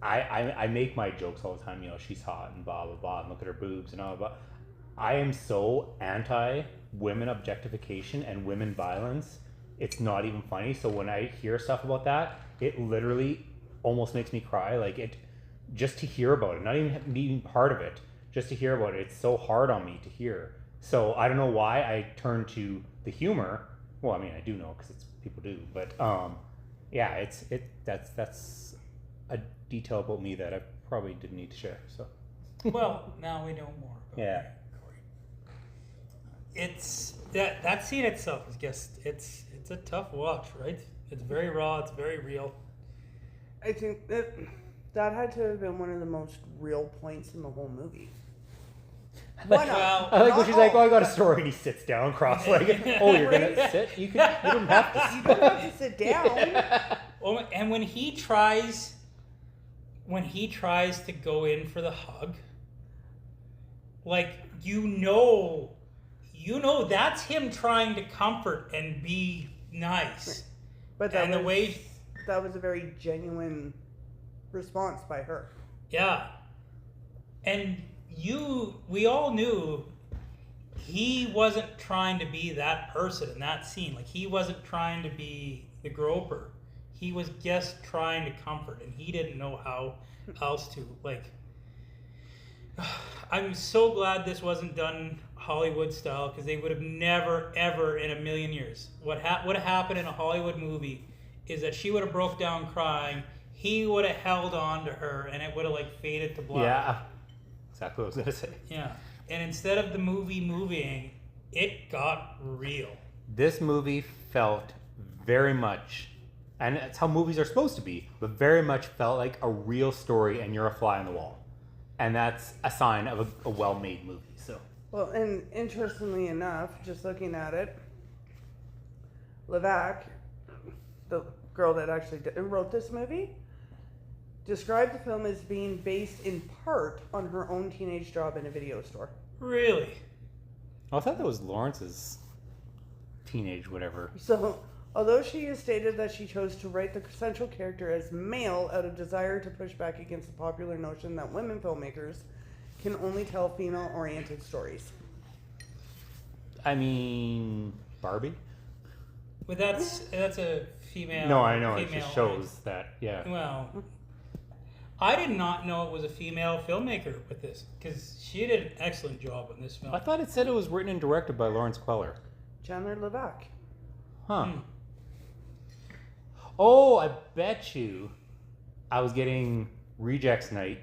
I make my jokes all the time, you know, she's hot and blah, blah, blah, and look at her boobs and all blah. I am so anti women objectification and women violence. It's not even funny. So when I hear stuff about that, it literally almost makes me cry. Like, it, just to hear about it, not even being part of it, just to hear about it, it's so hard on me to hear. So I don't know why I turn to the humor. Well, I mean, I do know because it's people do, but yeah, that's a detail about me that I probably didn't need to share. So Well, now we know more. About Yeah. Corey. It's that scene itself is just it's a tough watch, right? It's very raw. It's very real. I think that had to have been one of the most real points in the whole movie. One Well, I like when not she's like, "Oh, all, I got a but- story," and he sits down cross-legged. Oh, you're gonna sit? You don't have to. You don't have to sit down. Oh, and when he tries to go in for the hug, like you know that's him trying to comfort and be nice. But And the way, that was a very genuine response by her. yeah, and we all knew he wasn't trying to be that person in that scene. Like, he wasn't trying to be the groper. He was just trying to comfort, and he didn't know how else to. Like, I'm so glad this wasn't done Hollywood style, because they would have never, ever in a million years. What would have happened in a Hollywood movie is that she would have broke down crying, he would have held on to her, and it would have like faded to black. Yeah, exactly what I was gonna say. Yeah. And instead of the movie moving, it got real. This movie felt very much, and it's how movies are supposed to be, but very much felt like a real story, and you're a fly on the wall. and that's a sign of a well-made movie. So, Well, and interestingly enough, just looking at it, Levac, the girl that actually wrote this movie, described the film as being based in part on her own teenage job in a video store. Really? I thought that was Lawrence's teenage whatever. So, although she has stated that she chose to write the central character as male out of desire to push back against the popular notion that women filmmakers can only tell female-oriented stories. I mean, Barbie? But that's a female. No, I know. It female just shows that, yeah. Well, I did not know it was a female filmmaker with this, because she did an excellent job on this film. I thought it said it was written and directed by Lawrence Queller. Chandler Levac. Huh. Oh, I bet you I was getting Rejects Night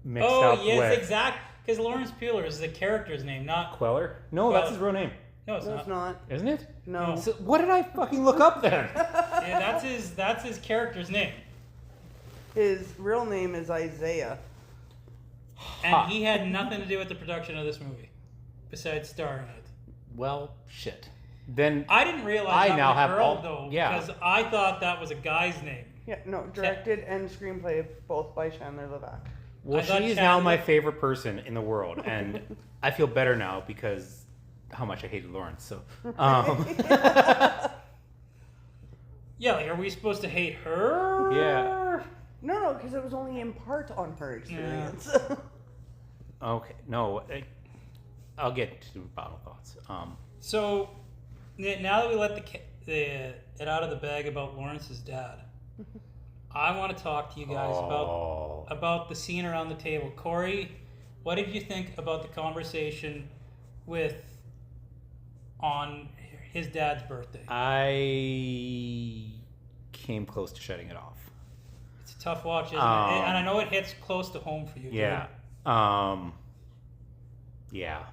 mixed up yes, with exact. Because Lawrence Peeler is the character's name, not. Queller? No, that's his real name. No, it's No, not. it's not. Isn't it? No. So what did I fucking look up then? Yeah, that's his character's name, His real name is Isaiah. and he had nothing to do with the production of this movie, besides starring in it. Well, shit. Then I didn't realize I that now was a have girl all- though, yeah. because I thought that was a guy's name. Yeah, no, directed and screenplay both by Chandler Levac. well, I thought she is now my Chandler- favorite person in the world, and I feel better now because how much I hated Lawrence. So, Yeah, like, are we supposed to hate her? yeah. No, because it was only in part on her experience. Okay. No, I'll get to final thoughts. So now that we let it out of the bag about Lawrence's dad, I want to talk to you guys about the scene around the table. Corey, what did you think about the conversation on his dad's birthday? I came close to shutting it off. It's a tough watch, isn't it? And I know it hits close to home for you. Yeah. Yeah.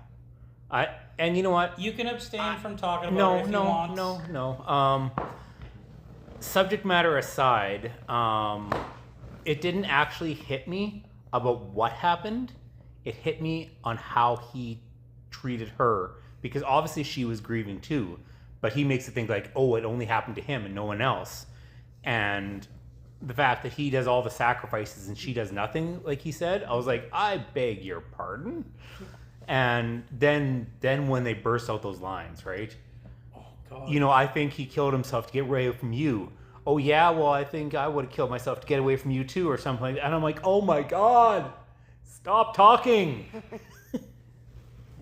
And you know what? You can abstain from talking about it if you want. No. Subject matter aside, it didn't actually hit me about what happened. It hit me on how he treated her, because obviously she was grieving too, but he makes it think like, oh, it only happened to him and no one else. And the fact that he does all the sacrifices and she does nothing, like he said, I was like, I beg your pardon. And then when they burst out those lines, right? Oh, God. You know, I think he killed himself to get away from you. Oh yeah, well I think I would have killed myself to get away from you too, or something like that. And I'm like, oh my God, stop talking.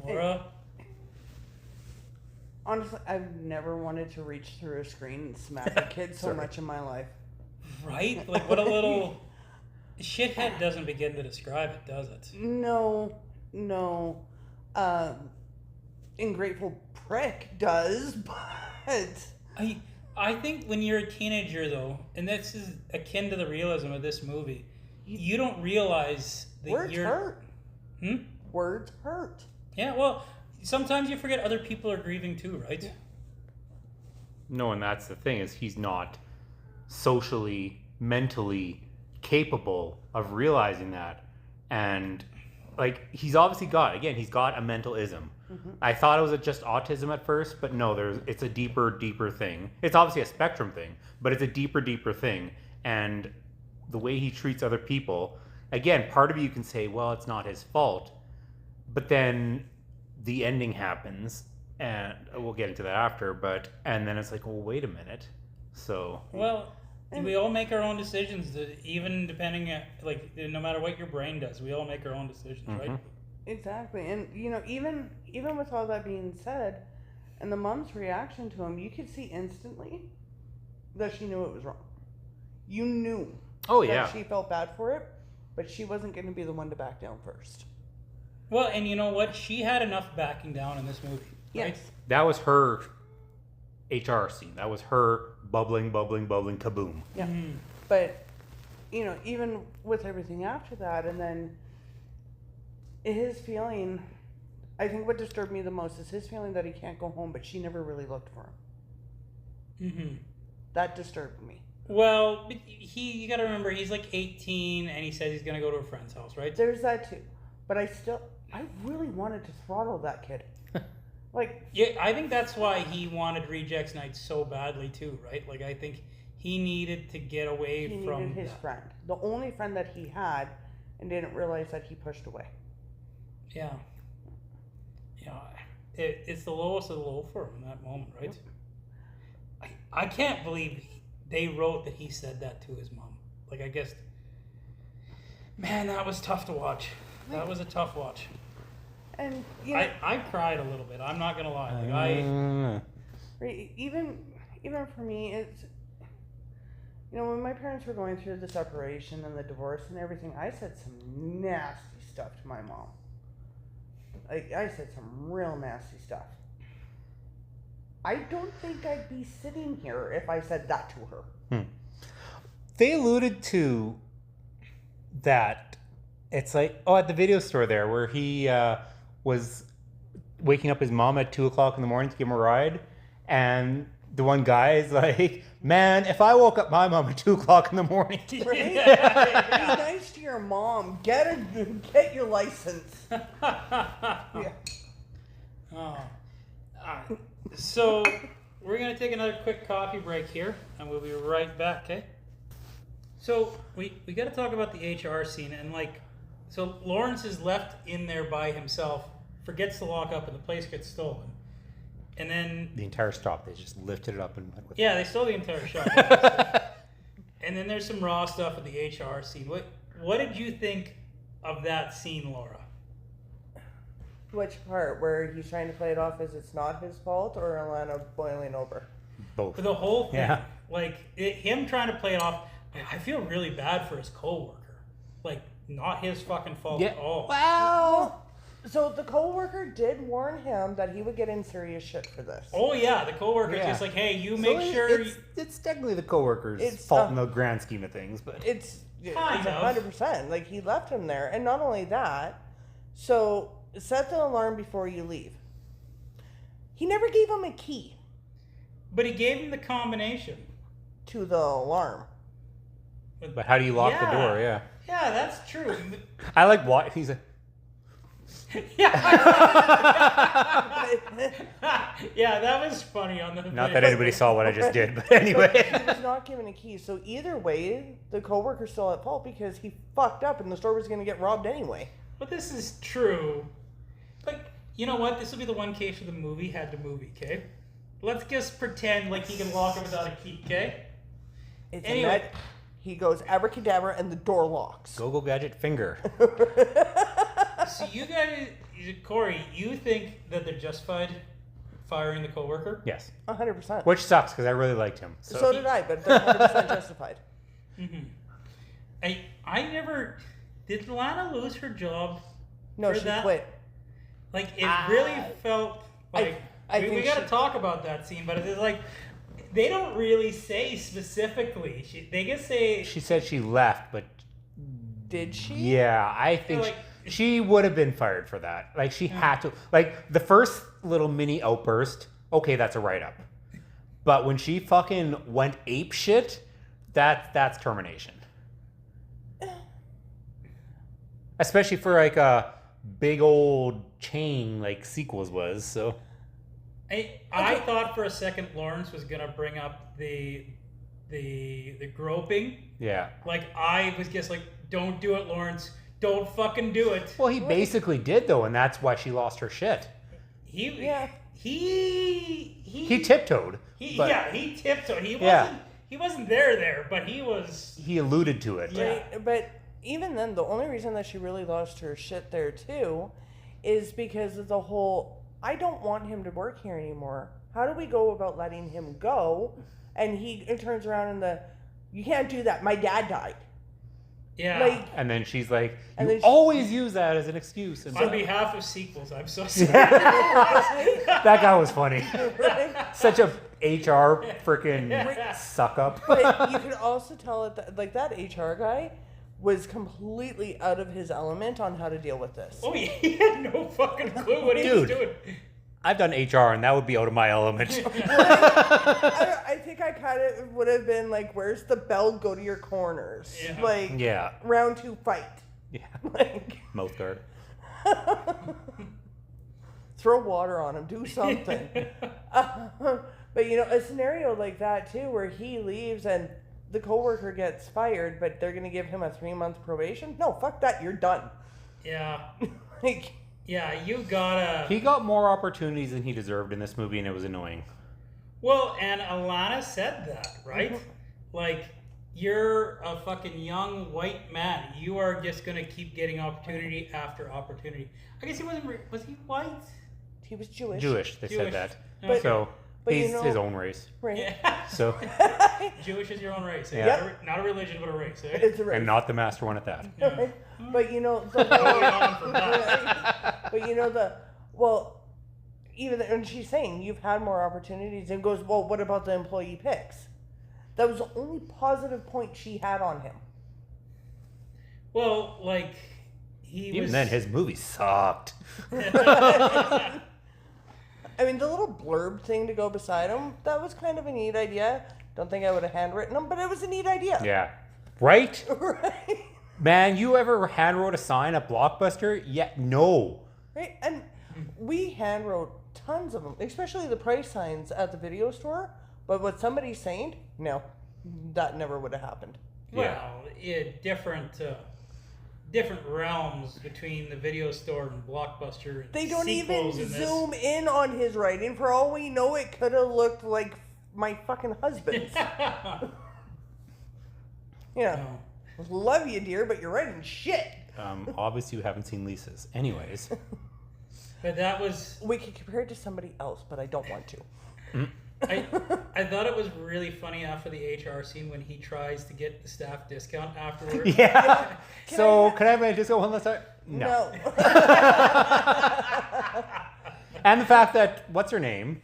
Laura? Honestly, I've never wanted to reach through a screen and smack a kid so much in my life. Right? Like, what a little... Shithead doesn't begin to describe it, does it? No. Ingrateful prick does, but... I think when you're a teenager, though, and this is akin to the realism of this movie, you don't realize that Words you're... hurt. Hmm? Words hurt. Yeah, well, sometimes you forget other people are grieving too, right? Yeah. No, and that's the thing, is he's not socially, mentally capable of realizing that. And like, he's obviously got a mental ism. Mm-hmm. I thought it was just autism at first, but no, it's a deeper thing. It's obviously a spectrum thing, but it's a deeper thing. And the way he treats other people, again, part of you can say, well, it's not his fault, but then the ending happens, and we'll get into that after, and then it's like, well, wait a minute. So, well, we all make our own decisions, even depending at, like, no matter what your brain does, we all make our own decisions, right? Exactly. And, you know, even with all that being said, and the mom's reaction to him, you could see instantly that she knew it was wrong. You knew that she felt bad for it, but she wasn't going to be the one to back down first. Well, and you know what? She had enough backing down in this movie. Right? Yes. that was her HR scene. That was her bubbling, kaboom. Yeah. Mm-hmm. But, you know, even with everything after that, and then his feeling, I think what disturbed me the most is his feeling that he can't go home, but she never really looked for him. Mm-hmm. That disturbed me. Well, you got to remember, he's like 18, and he says he's going to go to a friend's house, right? There's that too. but I really wanted to throttle that kid. Like, Yeah, I think that's why he wanted Rejects Night so badly too, right? Like, I think he needed to get away he from needed his that. friend, the only friend that he had, and didn't realize that he pushed away. Yeah. Yeah. It's the lowest of the low for him in that moment, right? I can't believe they wrote that he said that to his mom. Like, I guess, man, that was tough to watch. That was a tough watch. And you know, I cried a little bit. I'm not gonna lie. Like, even for me, it's, you know, when my parents were going through the separation and the divorce and everything, I said some nasty stuff to my mom. Like, I said some real nasty stuff. I don't think I'd be sitting here if I said that to her. They alluded to that. It's like, at the video store there where he was waking up his mom at 2 o'clock in the morning to give him a ride. And the one guy is like, man, if I woke up my mom at 2 o'clock in the morning. Right? Be nice to your mom. Get your license. Yeah. So we're gonna take another quick coffee break here, and we'll be right back. Okay. So we got to talk about the HR scene, and like, so Lawrence is left in there by himself, forgets to lock up, and the place gets stolen. And then The entire stop, they just lifted it up and went with yeah, they stole the entire shop. And then there's some raw stuff at the HR scene. What did you think of that scene, Laura? Which part? Where he's trying to play it off as it's not his fault, or Alana boiling over? both. For the whole thing, Yeah. like him trying to play it off. I feel really bad for his coworker. Like, not his fucking fault at all. Well, so the coworker did warn him that he would get in serious shit for this. Oh yeah, the coworker's Yeah. just like, hey, you make sure. It's technically the coworker's It's, fault in the grand scheme of things, but It's Kind of. 100%. Like, he left him there, and not only that, so set the alarm before you leave. He never gave him a key But he gave him the combination. to the alarm. but how do you lock the Yeah. door? Yeah, Yeah, that's true. I like what he's like. Yeah, that was funny on the. Not that anybody saw what I just did, but anyway. He was not given a key, so either way, the coworker's still at fault because he fucked up and the store was going to get robbed anyway. But this is true. Like, you know what? This will be the one case where the movie had the movie. Okay, let's just pretend like he can lock it without a key. Okay. It's Anyway. a net. He goes abracadabra and the door locks. Go gadget finger. So you guys, Corey, you think that they're justified firing the coworker? Yes, 100%. which sucks because I really liked him. So did I, but they're 100% justified. I never did. Lana lose her job? No, For she that? quit. Like, it really felt like I we think got to she- talk about that scene, but it's like they don't really say specifically. They just say She said she left, but Did she? yeah, I think like- she would have been fired for that. Like, she had to. Like, the first little mini outburst, okay, that's a write-up. But when she fucking went ape shit, that's termination. Especially for like a big old chain like sequels was. So I thought for a second Lawrence was gonna bring up the groping. yeah. Like, I was just like, don't do it, Lawrence. Don't fucking do it. Well, he basically did though, and that's why she lost her shit. He He tiptoed. but he tiptoed. Yeah. He wasn't there, but he was. he alluded to it. Yeah. Right? But even then, the only reason that she really lost her shit there too is because of the whole, I don't want him to work here anymore. How do we go about letting him go? And he turns around and you can't do that. My dad died. Yeah. Like, And then she's like, And you then she- always use that as an excuse. And On behalf of sequels, I'm so sorry. that guy was funny. right? Such a HR freaking suck up. But you could also tell that that HR guy was completely out of his element on how to deal with this. Oh, he had no fucking clue what he was Dude. doing. I've done HR and that would be out of my element. I think I kind of would have been like, "Where's the bell? Go to your corners." Yeah. Like, Yeah. round 2 fight. Yeah. Like, Mouth guard. Throw water on him. Do something. But a scenario like that too, where he leaves and the coworker gets fired, but they're gonna give him a 3-month probation. No, fuck that. You're done. Yeah. Like, Yeah, you gotta. He got more opportunities than he deserved in this movie, and it was annoying. Well, and Alana said that, right? Like, you're a fucking young white man. You are just gonna keep getting opportunity after opportunity. I guess he wasn't. Was he white? he was Jewish. Jewish, they Jewish. said that. Okay. So but he's you know- his own race. Right. Yeah. So Jewish is your own race. Yeah. Yep. Not a religion, but a race. Eh? It's a race. and not the master one at that. Yeah. But Going on from that. but even when she's saying you've had more opportunities, and goes, well, what about the employee picks? That was the only positive point she had on him. Well, like Even then, his movie sucked. I mean, the little blurb thing to go beside him, that was kind of a neat idea. Don't think I would have handwritten them, but it was a neat idea. Yeah. Right? Right? Man, you ever handwrote a sign at Blockbuster? Yeah, no. Right? And we handwrote tons of them, especially the price signs at the video store. But what somebody's saying, no, that never would have happened. Well, different realms between the video store and Blockbuster. And They don't even sequels in this. zoom in on his writing. For all we know, it could have looked like my fucking husband's. Yeah. No. Love you, dear, but you're writing shit. Obviously, you haven't seen Lisa's. Anyways. But that was. We could compare it to somebody else, but I don't want to. I thought it was really funny after the HR scene when he tries to get the staff discount afterwards. Yeah. Can I have my disco one last time? No. And the fact that, what's her name,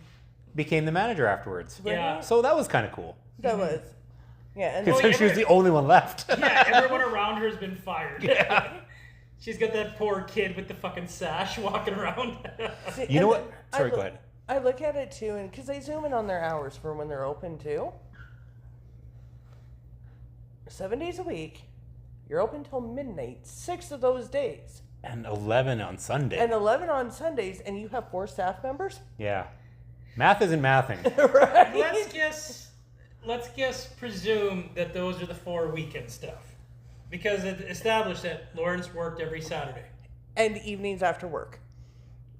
became the manager afterwards. Yeah. So that was kind of cool. That was. Yeah. And Considering she was the only one left. Yeah, everyone around her has been fired. Yeah. She's got that poor kid with the fucking sash walking around. See, You know and what? Sorry, go ahead. I look at it too, and because they zoom in on their hours for when they're open too. 7 days a week, you're open till midnight, 6 of those days, And 11 on Sunday. and 11 on Sundays, and you have 4 staff members. Yeah. Math isn't mathing. Right? Let's just presume that those are the 4 weekend stuff. Because it established that Lawrence worked every Saturday. And evenings after work.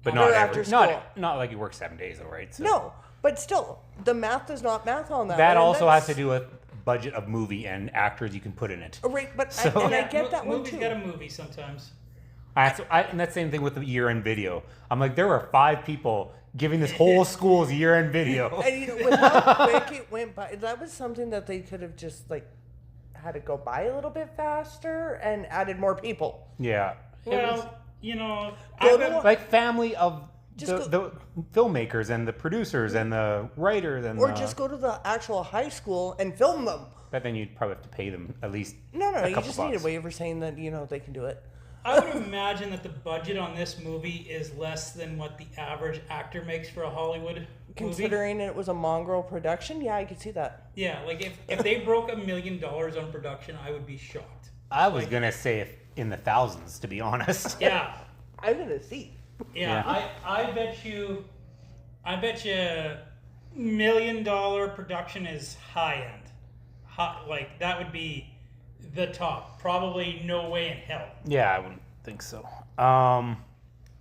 But Or not after every, school. not like you work 7 days though, right? So No, but still, the math does not math on that. that one, and also has that's- to do with budget of movie and actors you can put in it. Right, but So- I get that one Movie's too. got a movie sometimes. And that same thing with the year-end video. I'm like, there were 5 people giving this whole school's year-end video. And with how quick it went by, that was something that they could have just had to go by a little bit faster and added more people. Yeah. Well, Go I've to got- Like family of Just the filmmakers and the producers and the writers and Or just go to the actual high school and film them. But then you'd probably have to pay them at least No, a you couple just need a bucks. waiver saying that, they can do it. I would imagine that the budget on this movie is less than what the average actor makes for a Hollywood movie. Considering it was a mongrel production, yeah, I could see that. Yeah, like if they broke $1 million on production, I would be shocked. I was going to say in the thousands, to be honest. Yeah. I'm going to see. Yeah, Yeah. I bet you $1 million production is high end. Like that would be the top. Probably no way in hell. Yeah, I wouldn't think so. And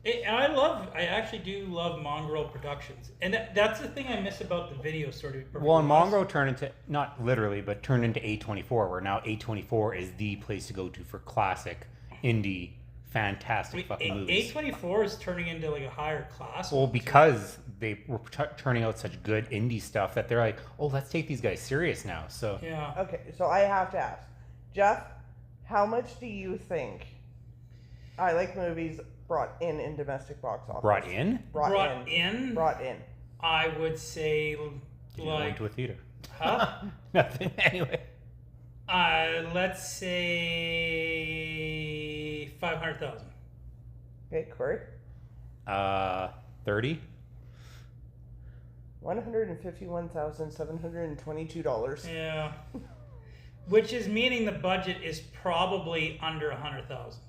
I actually do love Mongrel Productions, and that's the thing I miss about the video store. To be perfectly Well, and honest. Mongrel turned into, not literally, but turned into A24, where now A24 is the place to go to for classic, indie, fantastic fucking movies. A24 is turning into like a higher class. Well, because they were turning out such good indie stuff that they're like, oh, let's take these guys serious now. So Yeah. Okay, so I have to ask. Jeff, how much do you think I Like Movies brought in domestic box office? brought in? Brought in? Brought in. I would say Did you go like into a theater? huh? Nothing. Anyway. Let's say 500,000. Okay, Corey? 30? $151,722. Yeah. Which is meaning the budget is probably under 100,000.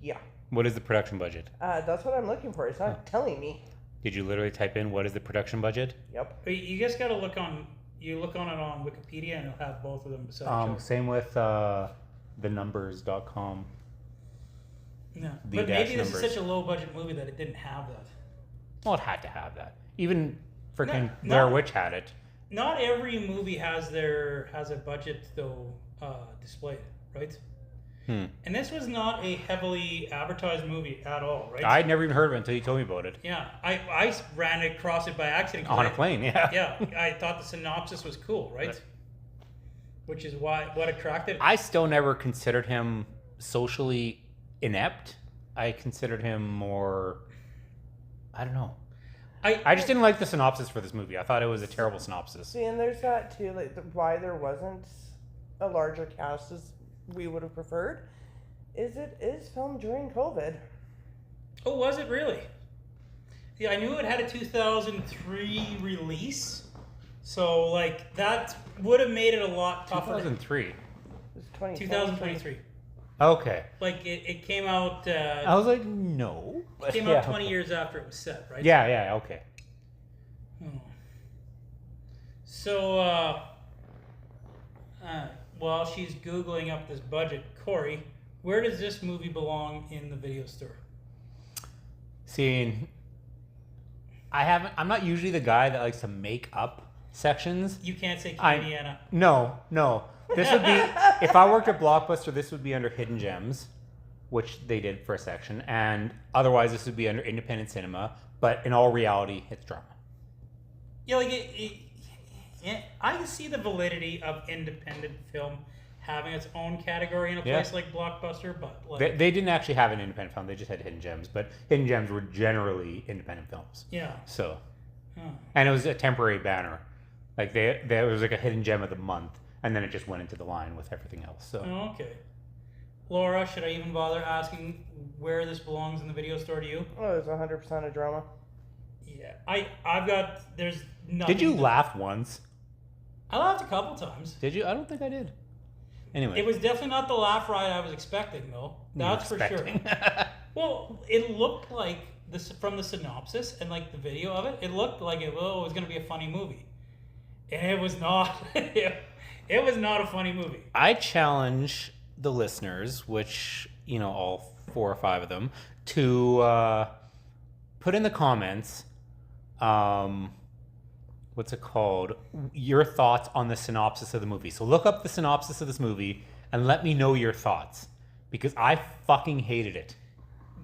Yeah. What is the production budget? That's what I'm looking for. It's not telling me. Did you literally type in what is the production budget? Yep. But you just got to look on. You look on it on Wikipedia, and it'll have both of them beside each other. Same with thenumbers.com. Yeah. The But dash maybe this numbers. is such a low budget movie that it didn't have that. Well, it had to have that. Even freaking No, Blair no. Witch had it. Not every movie has a budget though displayed, right? And this was not a heavily advertised movie at all, right? I'd never even heard of it until you told me about it. Yeah, I ran across it by accident. 'cause On a plane, yeah. Yeah, I thought the synopsis was cool, right? Which is what attracted. I still never considered him socially inept. I considered him more, I don't know. I just didn't like the synopsis for this movie. I thought it was a terrible synopsis. See, and there's that too, like why there wasn't a larger cast as we would have preferred, is it is filmed during COVID. Oh, was it really? Yeah, I knew it had a 2003 release, so like that would have made it a lot tougher. 2003. It was 2023. Okay. Like it came out. I was like, no. It came out 20 years after it was set, right? Yeah, okay. So, while she's Googling up this budget, Corey, where does this movie belong in the video store? See, I'm not usually the guy that likes to make up sections. You can't say I- Canadiana. No. This would be, if I worked at Blockbuster, this would be under Hidden Gems, which they did for a section, and otherwise this would be under Independent Cinema, but in all reality, it's drama. Yeah, like I can see the validity of independent film having its own category in a place like Blockbuster, but like, They didn't actually have an independent film, they just had Hidden Gems, but Hidden Gems were generally independent films. yeah. So, Huh. and it was a temporary banner. Like there was like a Hidden Gem of the month, and then it just went into the line with everything else. So. Oh, okay. Laura, should I even bother asking where this belongs in the video store to you? Oh, it's 100% a drama. Yeah, there's nothing. Did you laugh once? I laughed a couple times. Did you? I don't think I did. Anyway. It was definitely not the laugh ride I was expecting, though. That's for sure. Well, it looked like this from the synopsis and like the video of it. It looked like it was going to be a funny movie, and it was not. It was not a funny movie. I challenge the listeners, which all 4 or 5 of them, to put in the comments. What's it called? Your thoughts on the synopsis of the movie. So look up the synopsis of this movie and let me know your thoughts, because I fucking hated it.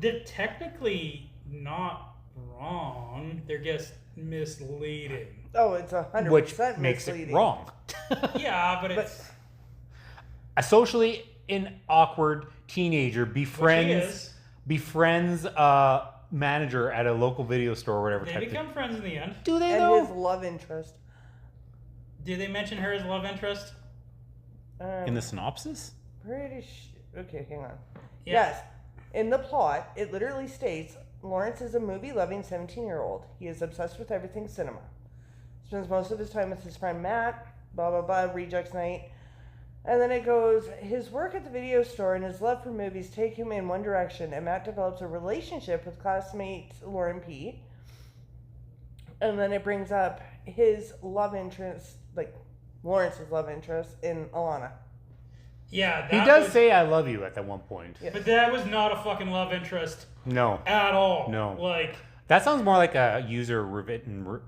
They're technically not wrong. They're just misleading. Oh, it's 100% Which makes misleading. it wrong. Yeah, but it's A socially awkward teenager befriends a manager at a local video store or whatever. they become friends in the end. Do they And though? his love interest. Did they mention her as love interest? In the synopsis? Okay, hang on. Yeah. Yes. In the plot, it literally states Lawrence is a movie-loving 17-year-old. He is obsessed with everything cinema. Spends most of his time with his friend Matt, blah, blah, blah, Rejects Night. And then it goes, his work at the video store and his love for movies take him in one direction, and Matt develops a relationship with classmate Lauren P. And then it brings up his love interest, like Lawrence's love interest in Alana. Yeah, He does say "I love you" at that one point. Yeah. but that was not a fucking love interest No, at all. No. Like, that sounds more like a user-written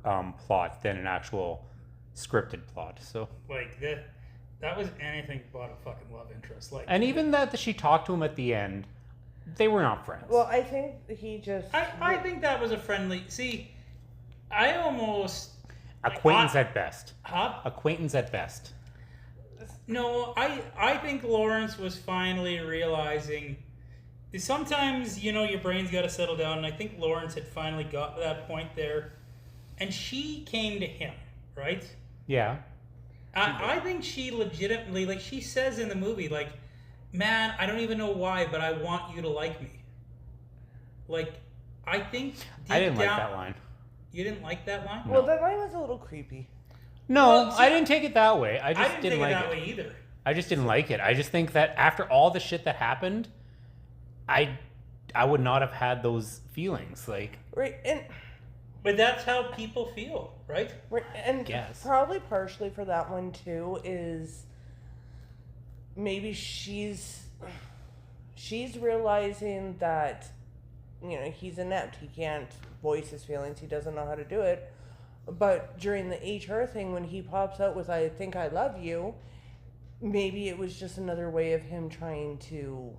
plot than an actual scripted plot. So, that was anything but a fucking love interest. Like, and even that she talked to him at the end, they were not friends. Well, I think he just... I think that was a friendly. See, I almost acquaintance at best. Huh? Acquaintance at best. No, I think Lawrence was finally realizing. Sometimes your brain's got to settle down, and I think Lawrence had finally got to that point there, and she came to him, right? Yeah. I think she legitimately, like she says in the movie, like, man, I don't even know why, but I want you to like me. Like, I think I didn't like down- that line. You didn't like that line? Well, that line was a little creepy. No, Well, see, I didn't take it that way. I just didn't didn't take like it that it. way either. I just didn't like it. I just think that after all the shit that happened, I I would not have had those feelings. Like, Right, and But that's how people feel, right? and Guess. probably partially for that one too is maybe she's realizing that, you know, he's inept. He can't voice his feelings. He doesn't know how to do it. But during the HR thing, when he pops out with "I think I love you," maybe it was just another way of him trying to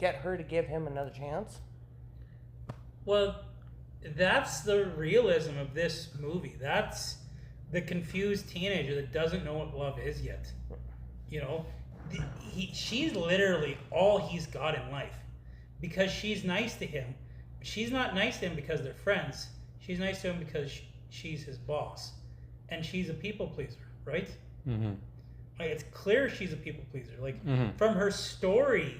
get her to give him another chance. Well, that's the realism of this movie. That's the confused teenager that doesn't know what love is yet. You know, she's literally all he's got in life because she's nice to him. She's not nice to him because they're friends. She's nice to him because she's his boss, and she's a people pleaser, right? Mm-hmm. Like, it's clear she's a people pleaser. Like, Mm-hmm. from her story,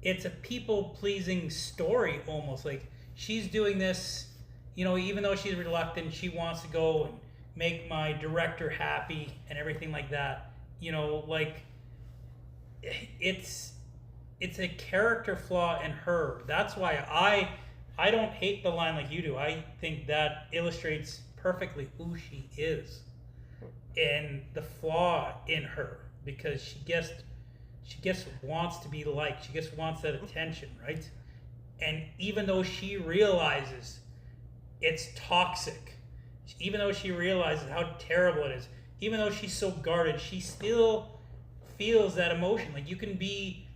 it's a people pleasing story almost. Like, she's doing this, you know, even though she's reluctant, she wants to go and make my director happy and everything like that. You know, like, it's a character flaw in her. That's why I don't hate the line like you do. I think that illustrates perfectly who she is and the flaw in her, because she just wants to be liked. She just wants that attention, right? And even though she realizes it's toxic, even though she realizes how terrible it is, even though she's so guarded, she still feels that emotion. Like, you can be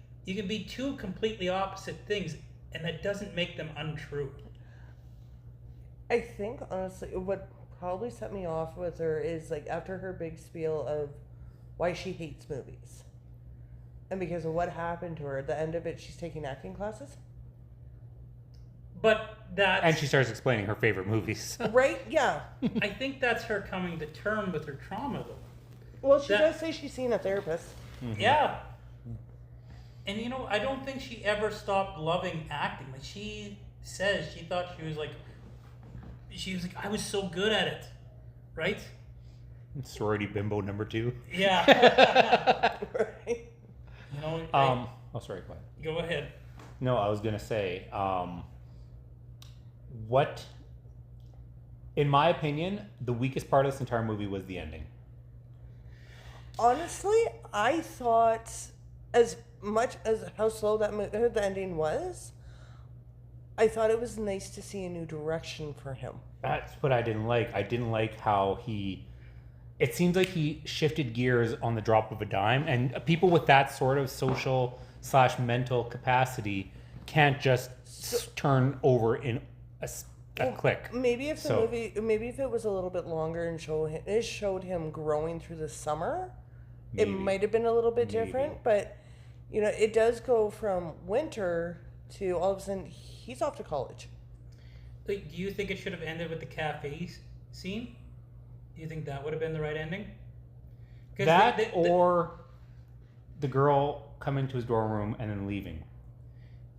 two completely opposite things, and that doesn't make them untrue. I think honestly, what probably set me off with her is like after her big spiel of why she hates movies, and because of what happened to her. At the end of it, she's taking acting classes. But that's, And she starts explaining her favorite movies. Right? Yeah. I think that's her coming to term with her trauma, though. Well, she That- does say she's seen a therapist. Mm-hmm. Yeah. And you know, I don't think she ever stopped loving acting. Like, she says she thought she was like, I was so good at it, right? Sorority bimbo number 2. Yeah. Right. You know, Oh, sorry, go ahead. go ahead. No, I was gonna say, what, in my opinion, the weakest part of this entire movie was the ending. Honestly, I thought as much as how slow the ending was, I thought it was nice to see a new direction for him. That's what I didn't like. I didn't like how it seems like he shifted gears on the drop of a dime, and people with that sort of social / mental capacity can't just turn over in a click. Maybe if the So- maybe if it was a little bit longer and showed him growing through the summer, it Maybe. might have been a little bit Maybe. different. But you know, it does go from winter to all of a sudden he's off to college. Like, do you think it should have ended with the cafe scene? Do you think that would have been the right ending? 'Cause That or the girl coming to his dorm room and then leaving.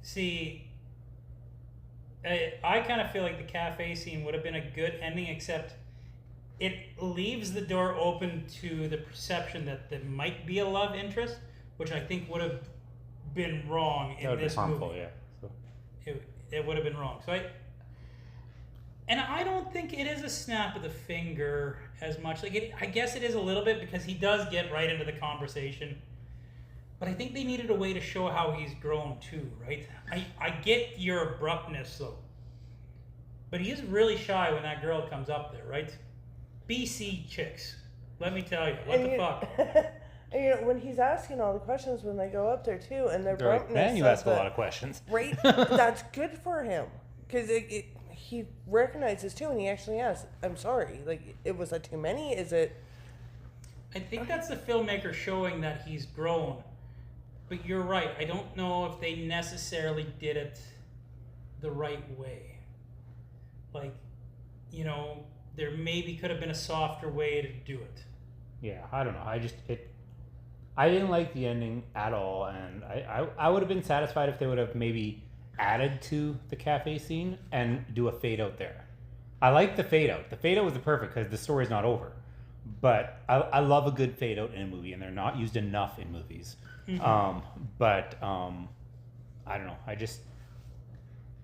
see, I kind of feel like the cafe scene would have been a good ending, except it leaves the door open to the perception that there might be a love interest, which I think would have been wrong That in would be this harmful, movie. yeah. So, It would have been wrong. So I don't think it is a snap of the finger as much. Like, I guess it is a little bit because he does get right into the conversation. But I think they needed a way to show how he's grown too, right? I get your abruptness though. But he is really shy when that girl comes up there, right? BC chicks. Let me tell you. What the fuck? And you know, when he's asking all the questions when they go up there too, and their they're like, abruptness. man, you of ask a lot of questions. Right? That's good for him. Because he recognizes too, and he actually asks, I'm sorry, like, was that too many? Is it. I think that's the filmmaker showing that he's grown. But you're right. I don't know if they necessarily did it the right way. Like, you know, there maybe could have been a softer way to do it. Yeah, I don't know. I didn't like the ending at all, and I would have been satisfied if they would have maybe added to the cafe scene and do a fade out there. I like the fade out. The fade out was the perfect because the story's not over. But I love a good fade out in a movie, and they're not used enough in movies. Mm-hmm. I don't know.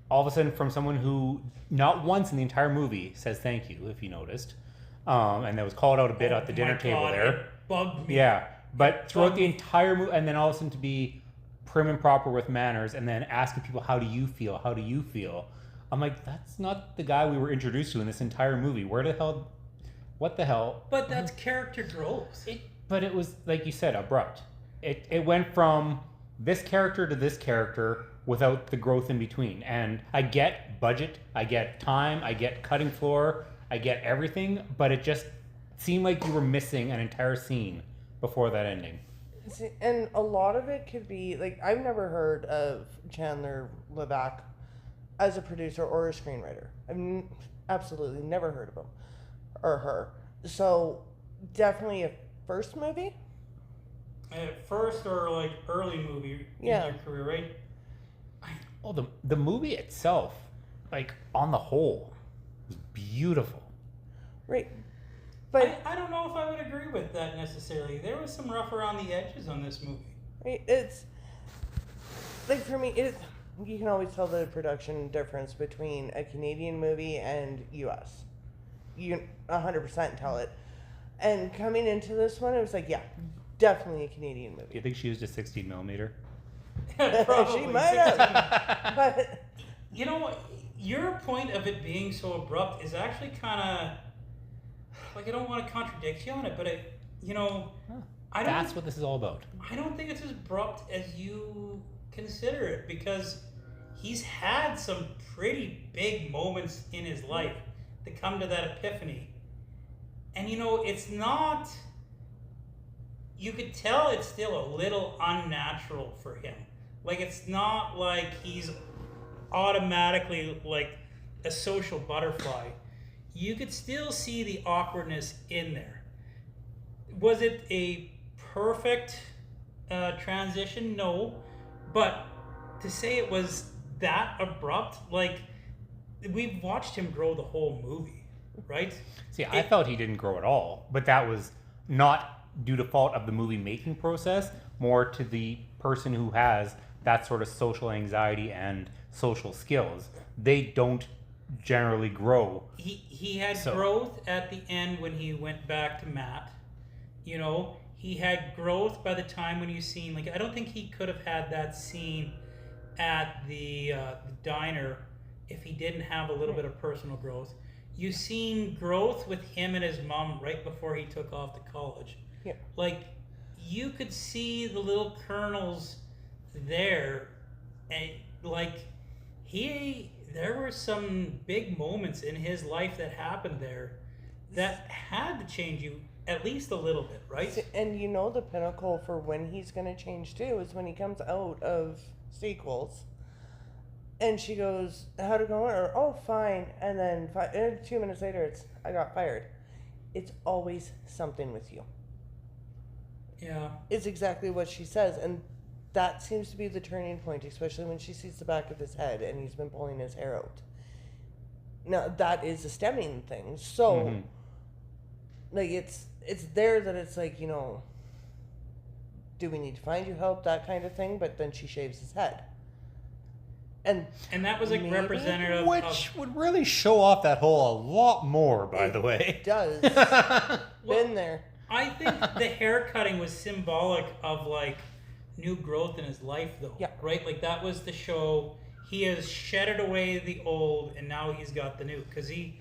all of a sudden from someone who not once in the entire movie says thank you, if you noticed, and that was called out a bit at the dinner table there. It bugged me. Yeah, but throughout the entire movie, and then all of a sudden to be prim and proper with manners, and then asking people, how do you feel? How do you feel? I'm like, that's not the guy we were introduced to in this entire movie. Where the hell, what the hell? But that's character growth. But it was, like you said, abrupt. It went from this character to this character without the growth in between. And I get budget, I get time, I get cutting floor, I get everything, but it just seemed like you were missing an entire scene before that ending. See, and a lot of it could be, like, I've never heard of Chandler Levac as a producer or a screenwriter. I've absolutely never heard of him or her. So definitely a first movie. First or like early movie in your career, right? Well, the movie itself, like on the whole, was beautiful. Right. But I don't know if I would agree with that necessarily. There was some rough around the edges on this movie. right, it's like, for me, you can always tell the production difference between a Canadian movie and US. You can 100% tell it. And coming into this one, it was like, yeah, definitely a Canadian Do you movie. think she used a 16 millimeter? Probably She might have. 16. But You know what? Your point of it being so abrupt is actually kind of like, I don't want to contradict you on it, but That's what this is all about. I don't think it's as abrupt as you consider it, because he's had some pretty big moments in his life to come to that epiphany. And it's not, you could tell it's still a little unnatural for him. Like, it's not like he's automatically like a social butterfly. You could still see the awkwardness in there. Was it a perfect transition? No. But to say it was that abrupt, like, we've watched him grow the whole movie, right? See, I felt he didn't grow at all, but that was not due to fault of the movie making process, more to the person who has that sort of social anxiety and social skills. They don't generally grow. He had growth at the end when he went back to Matt. He had growth by the time when you seen, like, I don't think he could have had that scene at the diner if he didn't have a little bit of personal growth. You seen growth with him and his mom right before he took off to college. Yeah. Like, you could see the little kernels there, and like, there were some big moments in his life that happened there that had to change you at least a little bit, right? And the pinnacle for when he's going to change too is when he comes out of sequels and she goes, how'd it go? Or, oh, fine. And then 2 minutes later, it's, I got fired. It's always something with you. Yeah. It's exactly what she says. And that seems to be the turning point, especially when she sees the back of his head and he's been pulling his hair out. Now, that is a stemming thing. So, like, it's there that it's like, do we need to find you help, that kind of thing. But then she shaves his head. And that was like representative Which would really show off that hole a lot more, by the way. It does. Been there. I think the hair cutting was symbolic of like new growth in his life, though. Yeah. Right? Like, that was the show. He has shedded away the old, and now he's got the new. Because he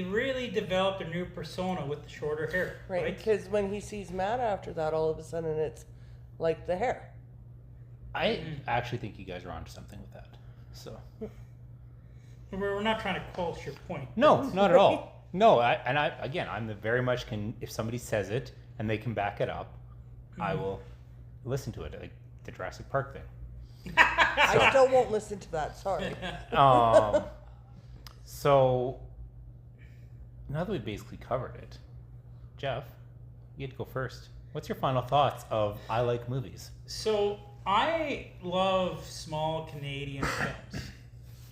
really developed a new persona with the shorter hair. Right. Because when he sees Matt after that, all of a sudden it's like the hair. I actually think you guys are onto something with that. So We're not trying to quash your point. no, not at all. No, I'm the very much can, if somebody says it and they can back it up, I will listen to it, like the Jurassic Park thing. I still won't listen to that. Sorry. So now that we've basically covered it, Jeff, you get to go first. What's your final thoughts of I Like Movies? So, I love small Canadian films.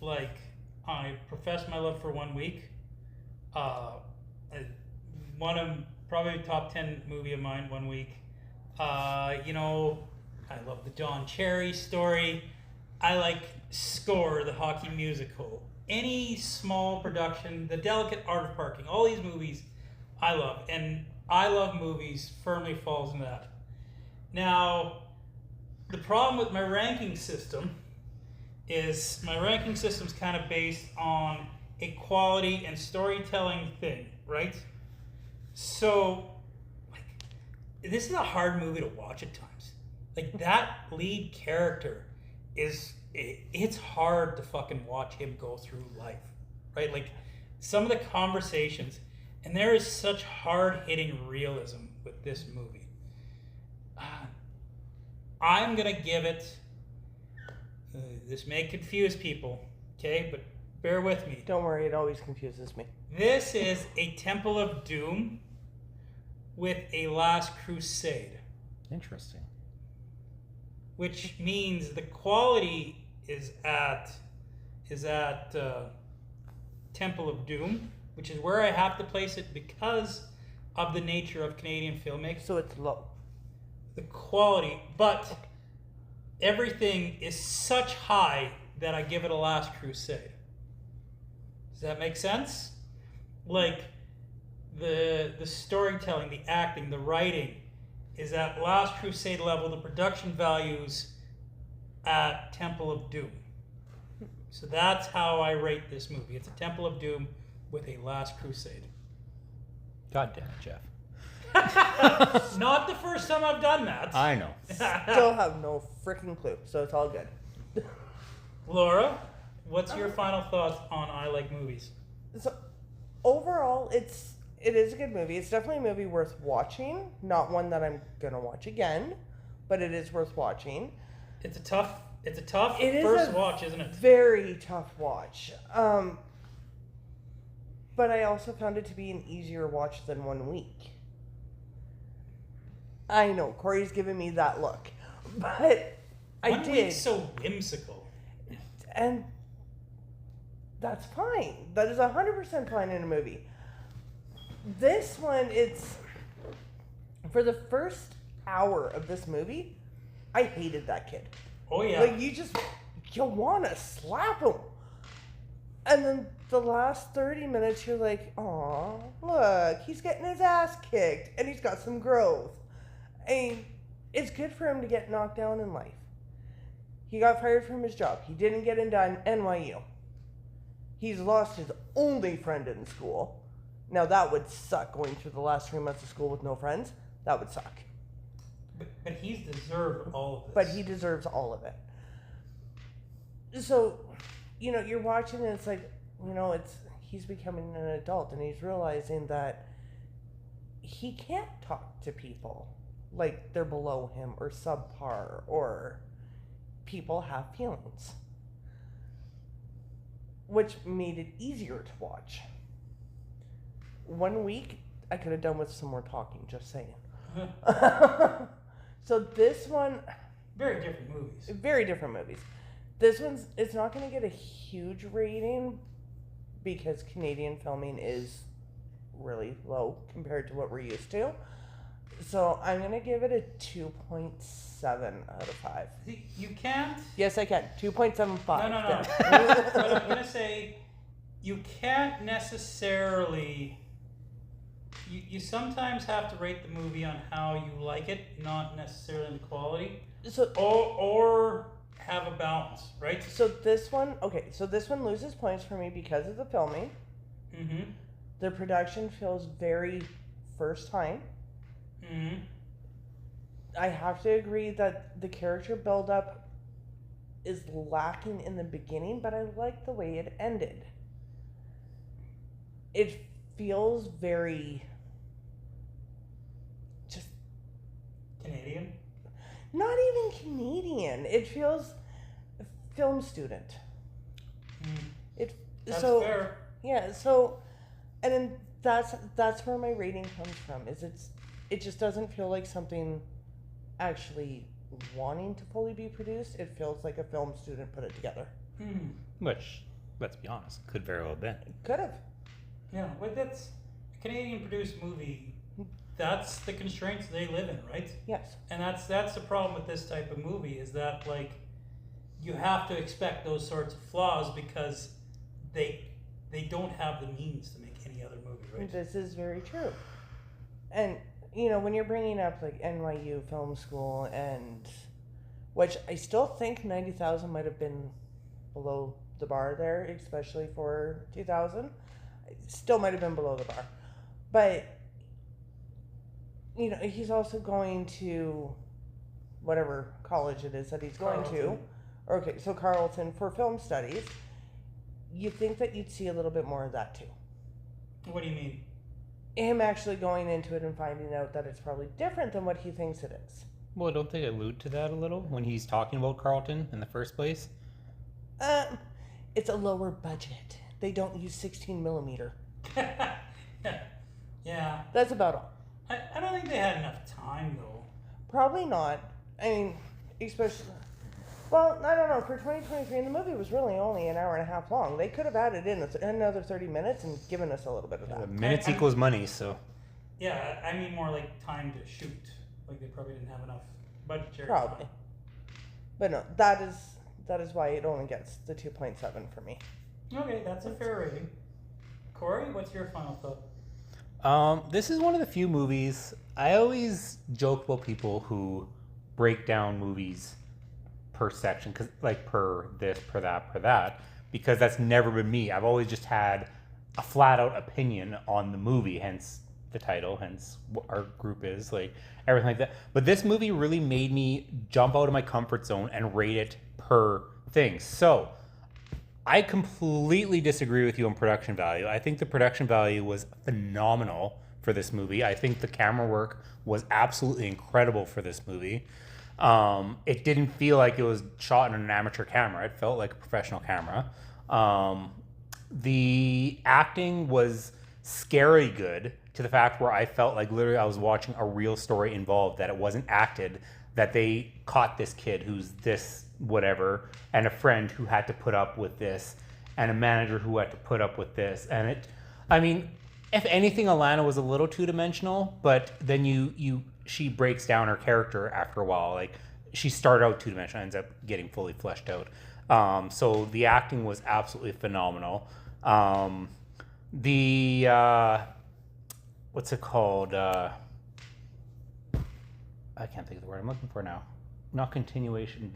Like, I profess my love for 1 Week. One of probably top 10 movie of mine, 1 Week. I love the Don Cherry story. I like Score, the hockey musical. Any small production, The Delicate Art of Parking, all these movies I love. And I Love Movies firmly falls into that. Now, the problem with my ranking system is my ranking system's kind of based on a quality and storytelling thing, right? So, like, this is a hard movie to watch at times. Like, that lead character it's hard to fucking watch him go through life, right? Like, some of the conversations, and there is such hard-hitting realism with this movie. I'm gonna give it, this may confuse people, okay, but bear with me. Don't worry, it always confuses me. This is a Temple of Doom with a Last Crusade, Interesting. which means the quality is at Temple of Doom, which is where I have to place it because of the nature of Canadian filmmaking. So it's low. The quality, but everything is such high that I give it a Last Crusade. Does that make sense? Like, the storytelling, the acting, the writing is at Last Crusade level. The production values at Temple of Doom. So that's how I rate this movie. It's a Temple of Doom with a Last Crusade. God damn it, Jeff. Not the first time I've done that. I know. Still have no freaking clue, so it's all good. Laura, what's your final thoughts on I Like Movies? So overall, it is a good movie. It's definitely a movie worth watching. Not one that I'm gonna watch again, but it is worth watching. It's a tough It first is watch, isn't it? Very tough watch. But I also found it to be an easier watch than 1 week. I know Corey's giving me that look, but I One did. week's so whimsical. And that's fine. That is 100% fine in a movie. This one, it's for the first hour of this movie, I hated that kid. Oh yeah. Like, you want to slap him. And then the last 30 minutes, you're like, aw, look, he's getting his ass kicked and he's got some growth. And it's good for him to get knocked down in life. He got fired from his job. He didn't get into NYU. He's lost his only friend in school. Now, that would suck, going through the last 3 months of school with no friends. That would suck. But he's deserved all of this. But he deserves all of it. So, you're watching and it's like, he's becoming an adult and he's realizing that he can't talk to people like they're below him or subpar, or people have feelings. Which made it easier to watch. 1 week, I could have done with some more talking, just saying. So this one... Very different movies. Very different movies. This one's... It's not going to get a huge rating because Canadian filming is really low compared to what we're used to. So I'm going to give it a 2.7 out of 5. You can't... Yes, I can. 2.75. No. But I'm going to say you can't necessarily... You sometimes have to rate the movie on how you like it, not necessarily the quality. So, or have a balance, right? So this one loses points for me because of the filming. Mm-hmm. The production feels very first time. Mm-hmm. I have to agree that the character build-up is lacking in the beginning, but I like the way it ended. It feels very... just... Canadian? Not even Canadian. It feels film student. That's so fair. Yeah, so and then that's where my rating comes from. It just doesn't feel like something actually wanting to fully be produced. It feels like a film student put it together. Which, let's be honest, could very well have been. Could have. Yeah, but that's a Canadian produced movie. That's the constraints they live in, right? Yes. And that's the problem with this type of movie is that, like, you have to expect those sorts of flaws because they don't have the means to make any other movie, right? This is very true. And, you know, when you're bringing up, like, NYU Film School and... Which I still think 90,000 might have been below the bar there, especially for 2000. Still might have been below the bar. But, you know, he's also going to whatever college it is that he's going to. Okay, so Carleton for film studies. You think that you'd see a little bit more of that too. What do you mean? Him actually going into it and finding out that it's probably different than what he thinks it is. Well, don't they allude to that a little when he's talking about Carlton in the first place? It's a lower budget. They don't use 16 millimeter. Yeah. That's about all. I don't think they had enough time, though. Probably not. I mean, especially... Well, I don't know. For 2023, the movie was really only an hour and a half long. They could have added in another 30 minutes and given us a little bit of that. Minutes equals money, so... Yeah, I mean more like time to shoot. Like they probably didn't have enough budgetary Probably. time. But no, that is why it only gets the 2.7 for me. Okay, that's a fair rating. Corey, what's your final thought? This is one of the few movies... I always joke about people who break down movies per section, cause like per this, per that, because that's never been me. I've always just had a flat out opinion on the movie, hence the title, hence what our group is, like everything like that. But this movie really made me jump out of my comfort zone and rate it per thing. So I completely disagree with you on production value. I think the production value was phenomenal for this movie. I think the camera work was absolutely incredible for this movie. It didn't feel like it was shot on an amateur camera. It felt like a professional camera. The acting was scary good to the fact where I felt like literally I was watching a real story involved, that it wasn't acted, that they caught this kid who's this whatever, and a friend who had to put up with this, and a manager who had to put up with this. And it, I mean, if anything, Alana was a little two-dimensional, but then she breaks down her character after a while. Like, she started out two-dimensional, ends up getting fully fleshed out. So the acting was absolutely phenomenal. What's it called? I can't think of the word I'm looking for now. Not continuation,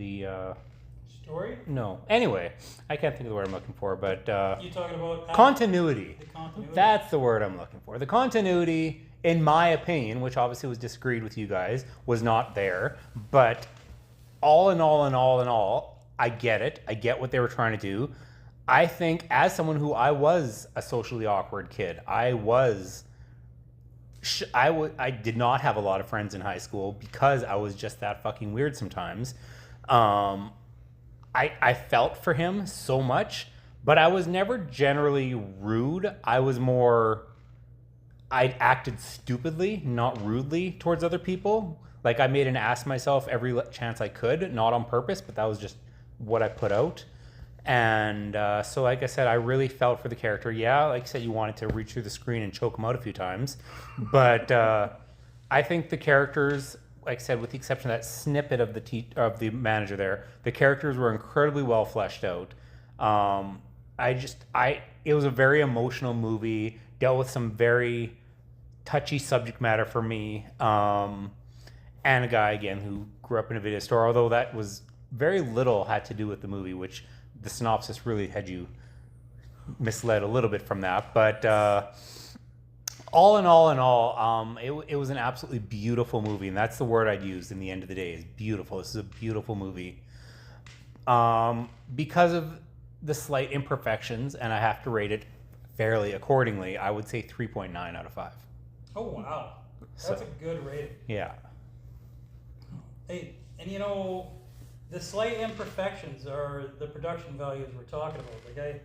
Story? No. Anyway, I can't think of the word I'm looking for, but... You talking about... continuity. The continuity. That's the word I'm looking for. The continuity, in my opinion, which obviously was disagreed with you guys, was not there. But all in all, I get it. I get what they were trying to do. I think as someone who I was a socially awkward kid, I did not have a lot of friends in high school because I was just that fucking weird sometimes. I felt for him so much, but I was never generally rude. I acted stupidly, not rudely towards other people. Like, I made an ass of myself every chance I could, not on purpose, but that was just what I put out. And so, like I said, I really felt for the character. Yeah, like I said, you wanted to reach through the screen and choke him out a few times. But I think the characters, like I said, with the exception of that snippet of the manager there, the characters were incredibly well fleshed out. It was a very emotional movie, dealt with some very touchy subject matter for me. And a guy, again, who grew up in a video store, although that was very little had to do with the movie, which the synopsis really had you misled a little bit from that. But all in all, it was an absolutely beautiful movie, and that's the word I'd use in the end of the day, is beautiful. This is a beautiful movie. Because of the slight imperfections, and I have to rate it fairly accordingly, I would say 3.9 out of 5. Oh, wow. That's a good rating. Yeah. Hey, and you know, the slight imperfections are the production values we're talking about. Like,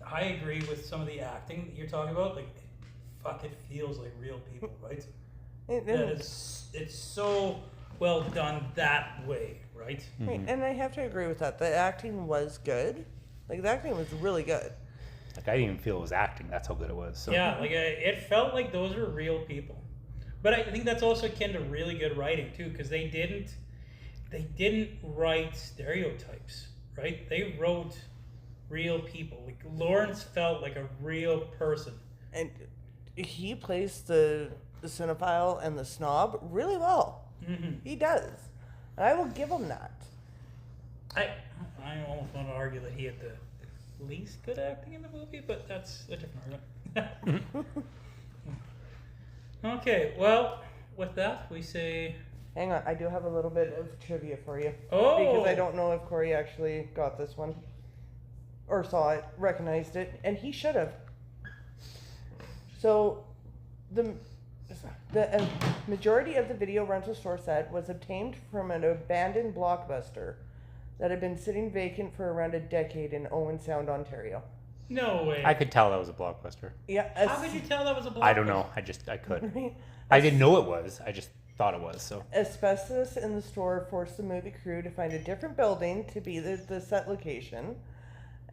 I agree with some of the acting that you're talking about. Like, fuck, it feels like real people, right? It's so well done that way, right? Mm-hmm. And I have to agree with that. The acting was good. Like, the acting was really good. Like, I didn't even feel it was acting. That's how good it was. So. Yeah, like it felt like those were real people. But I think that's also akin to really good writing too, because they didn't. they didn't write stereotypes, right? They wrote real people. Like Lawrence felt like a real person. And he plays the cinephile and the snob really well. Mm-hmm. He does. And I will give him that. I almost want to argue that he had the least good acting in the movie, but that's a different argument. Okay, well, with that, we say... Hang on, I do have a little bit of trivia for you. Oh! Because I don't know if Corey actually got this one. Or saw it, recognized it, and he should have. So, the majority of the video rental store set was obtained from an abandoned Blockbuster that had been sitting vacant for around a decade in Owen Sound, Ontario. No way. I could tell that was a Blockbuster. Yeah. How could you tell that was a Blockbuster? I don't know. I could. Right? I didn't know it was. I just thought it was. So Asbestos in the store forced the movie crew to find a different building to be the set location.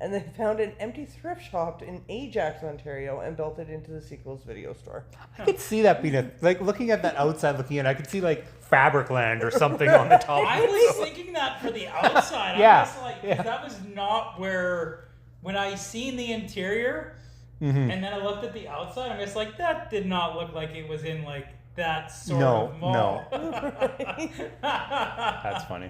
And they found an empty thrift shop in Ajax, Ontario, and built it into the sequel's video store. I could see that being like looking at that outside, looking in. I could see like Fabricland or something on the top. I was thinking that for the outside. Yeah, I was like, that was not where, when I seen the interior, and then I looked at the outside, I'm just like, that did not look like it was in like that sort of mall. No. That's funny.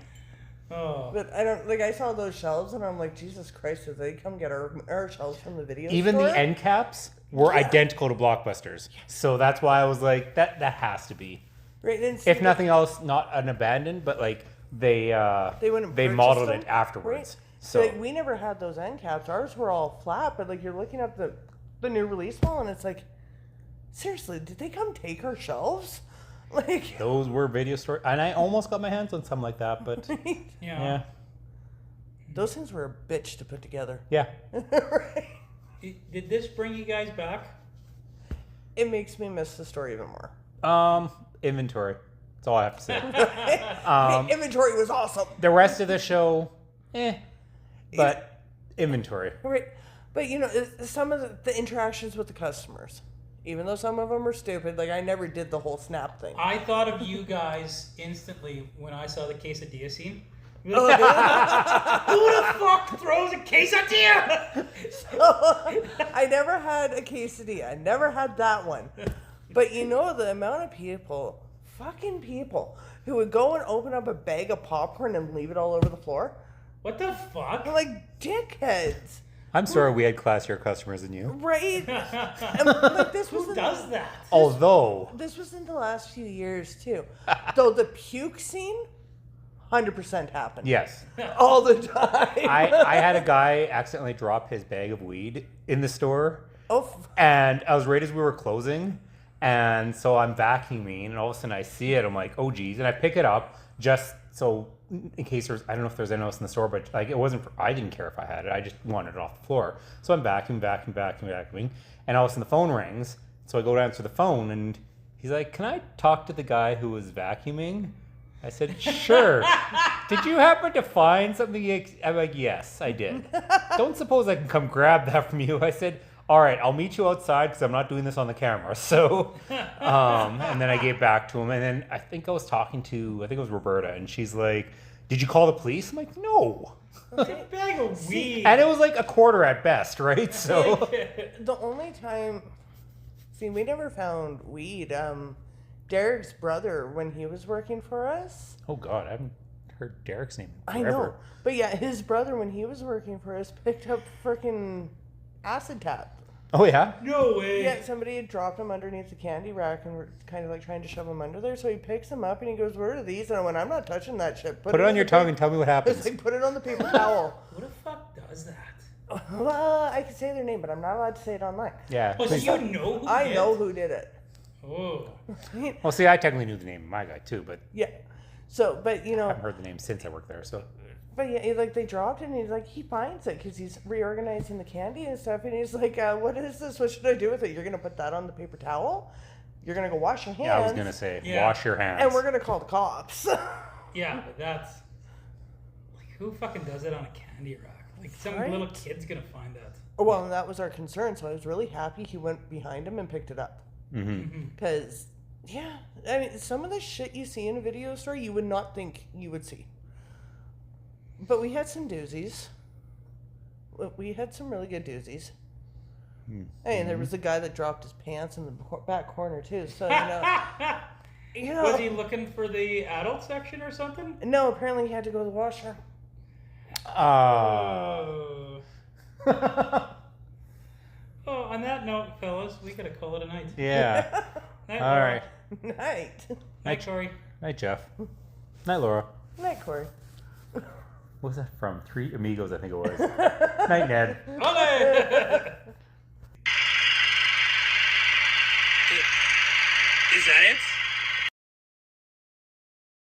Oh. But I don't, like, I saw those shelves and I'm like, Jesus Christ, did they come get our shelves from the video Even store? the end caps were identical to Blockbusters. So that's why I was like, that has to be. Right, and If nothing else, not an abandoned, but like they modeled them? it afterwards. Right. So like, we never had those end caps. Ours were all flat, but like you're looking at the new release mall and it's like, seriously, did they come take our shelves? Like, those were video store, and I almost got my hands on something like that, but yeah. Those things were a bitch to put together. Yeah. Right. Did this bring you guys back? It makes me miss the story even more. Inventory. That's all I have to say. Inventory was awesome. The rest of the show, but inventory. Right. But, you know, some of the interactions with the customers, even though some of them are stupid, like I never did the whole snap thing. I thought of you guys instantly when I saw the quesadilla scene. Who the fuck throws a quesadilla? I never had a quesadilla. I never had that one. But you know the amount of fucking people, who would go and open up a bag of popcorn and leave it all over the floor. What the fuck? They're like dickheads. I'm sorry we had classier customers than you. Right? And, like, Who does that? Although This was in the last few years too. Though the puke scene, 100% happened. yes. All the time. I had a guy accidentally drop his bag of weed in the store. Oh, And I was right as we were closing. And so I'm vacuuming, and all of a sudden I see it. I'm like, oh, geez. And I pick it up just so in case I don't know if there's anyone else in the store, but like it wasn't, I didn't care if I had it. I just wanted it off the floor. So I'm vacuuming. And all of a sudden the phone rings. So I go to answer the phone, and he's like, can I talk to the guy who was vacuuming? I said, sure. Did you happen to find something? I'm like, yes, I did. Don't suppose I can come grab that from you. I said, all right, I'll meet you outside because I'm not doing this on the camera. So, and then I gave back to him. And then I think it was Roberta. And she's like, did you call the police? I'm like, no. It's a bag of weed. And it was like a quarter at best, right? So the only time, we never found weed. Derek's brother, when he was working for us. oh God, I haven't heard Derek's name in I forever. know. But yeah, his brother, when he was working for us, picked up freaking acid tap. Oh yeah? No way. Yeah, somebody had dropped him underneath the candy rack and were kind of like trying to shove him under there. So he picks him up and he goes, "Where are these?" And I went, "I'm not touching that shit. Put it on your tongue and tell me what happens. It's like, put it on the paper towel. Who the fuck does that? Well, I can say their name, but I'm not allowed to say it online. Yeah. Oh, so please you don't. know who I did? know who did it. Oh. Well, see, I technically knew the name of my guy too, but Yeah. So, but you I know, haven't heard the name since I worked there. So but yeah, like they dropped it and he's like, he finds it because he's reorganizing the candy and stuff. And he's like, what is this? What should I do with it? You're going to put that on the paper towel? You're going to go wash your hands? yeah, I was gonna say, Yeah. wash your hands. And we're going to call the cops. Yeah, but that's... Like, who fucking does it on a candy rack? Like, some Right? little kid's gonna find that. Well, and that was our concern. So I was really happy he went behind him and picked it up. Because, yeah, I mean, some of the shit you see in a video store, you would not think you would see. But we had some doozies. We had some really good doozies. Hey, and there was a guy that dropped his pants in the back corner too. So you know. Was he looking for the adult section or something? No, apparently he had to go to the washroom. Oh. Oh, on that note, fellas, we gotta call it a night. Yeah. Night, All Laura. right. Night. Night, Corey. Night, Jeff. Night, Laura. Night, Corey. What was that from? Three Amigos, I think it was. Night, Ned. Ole!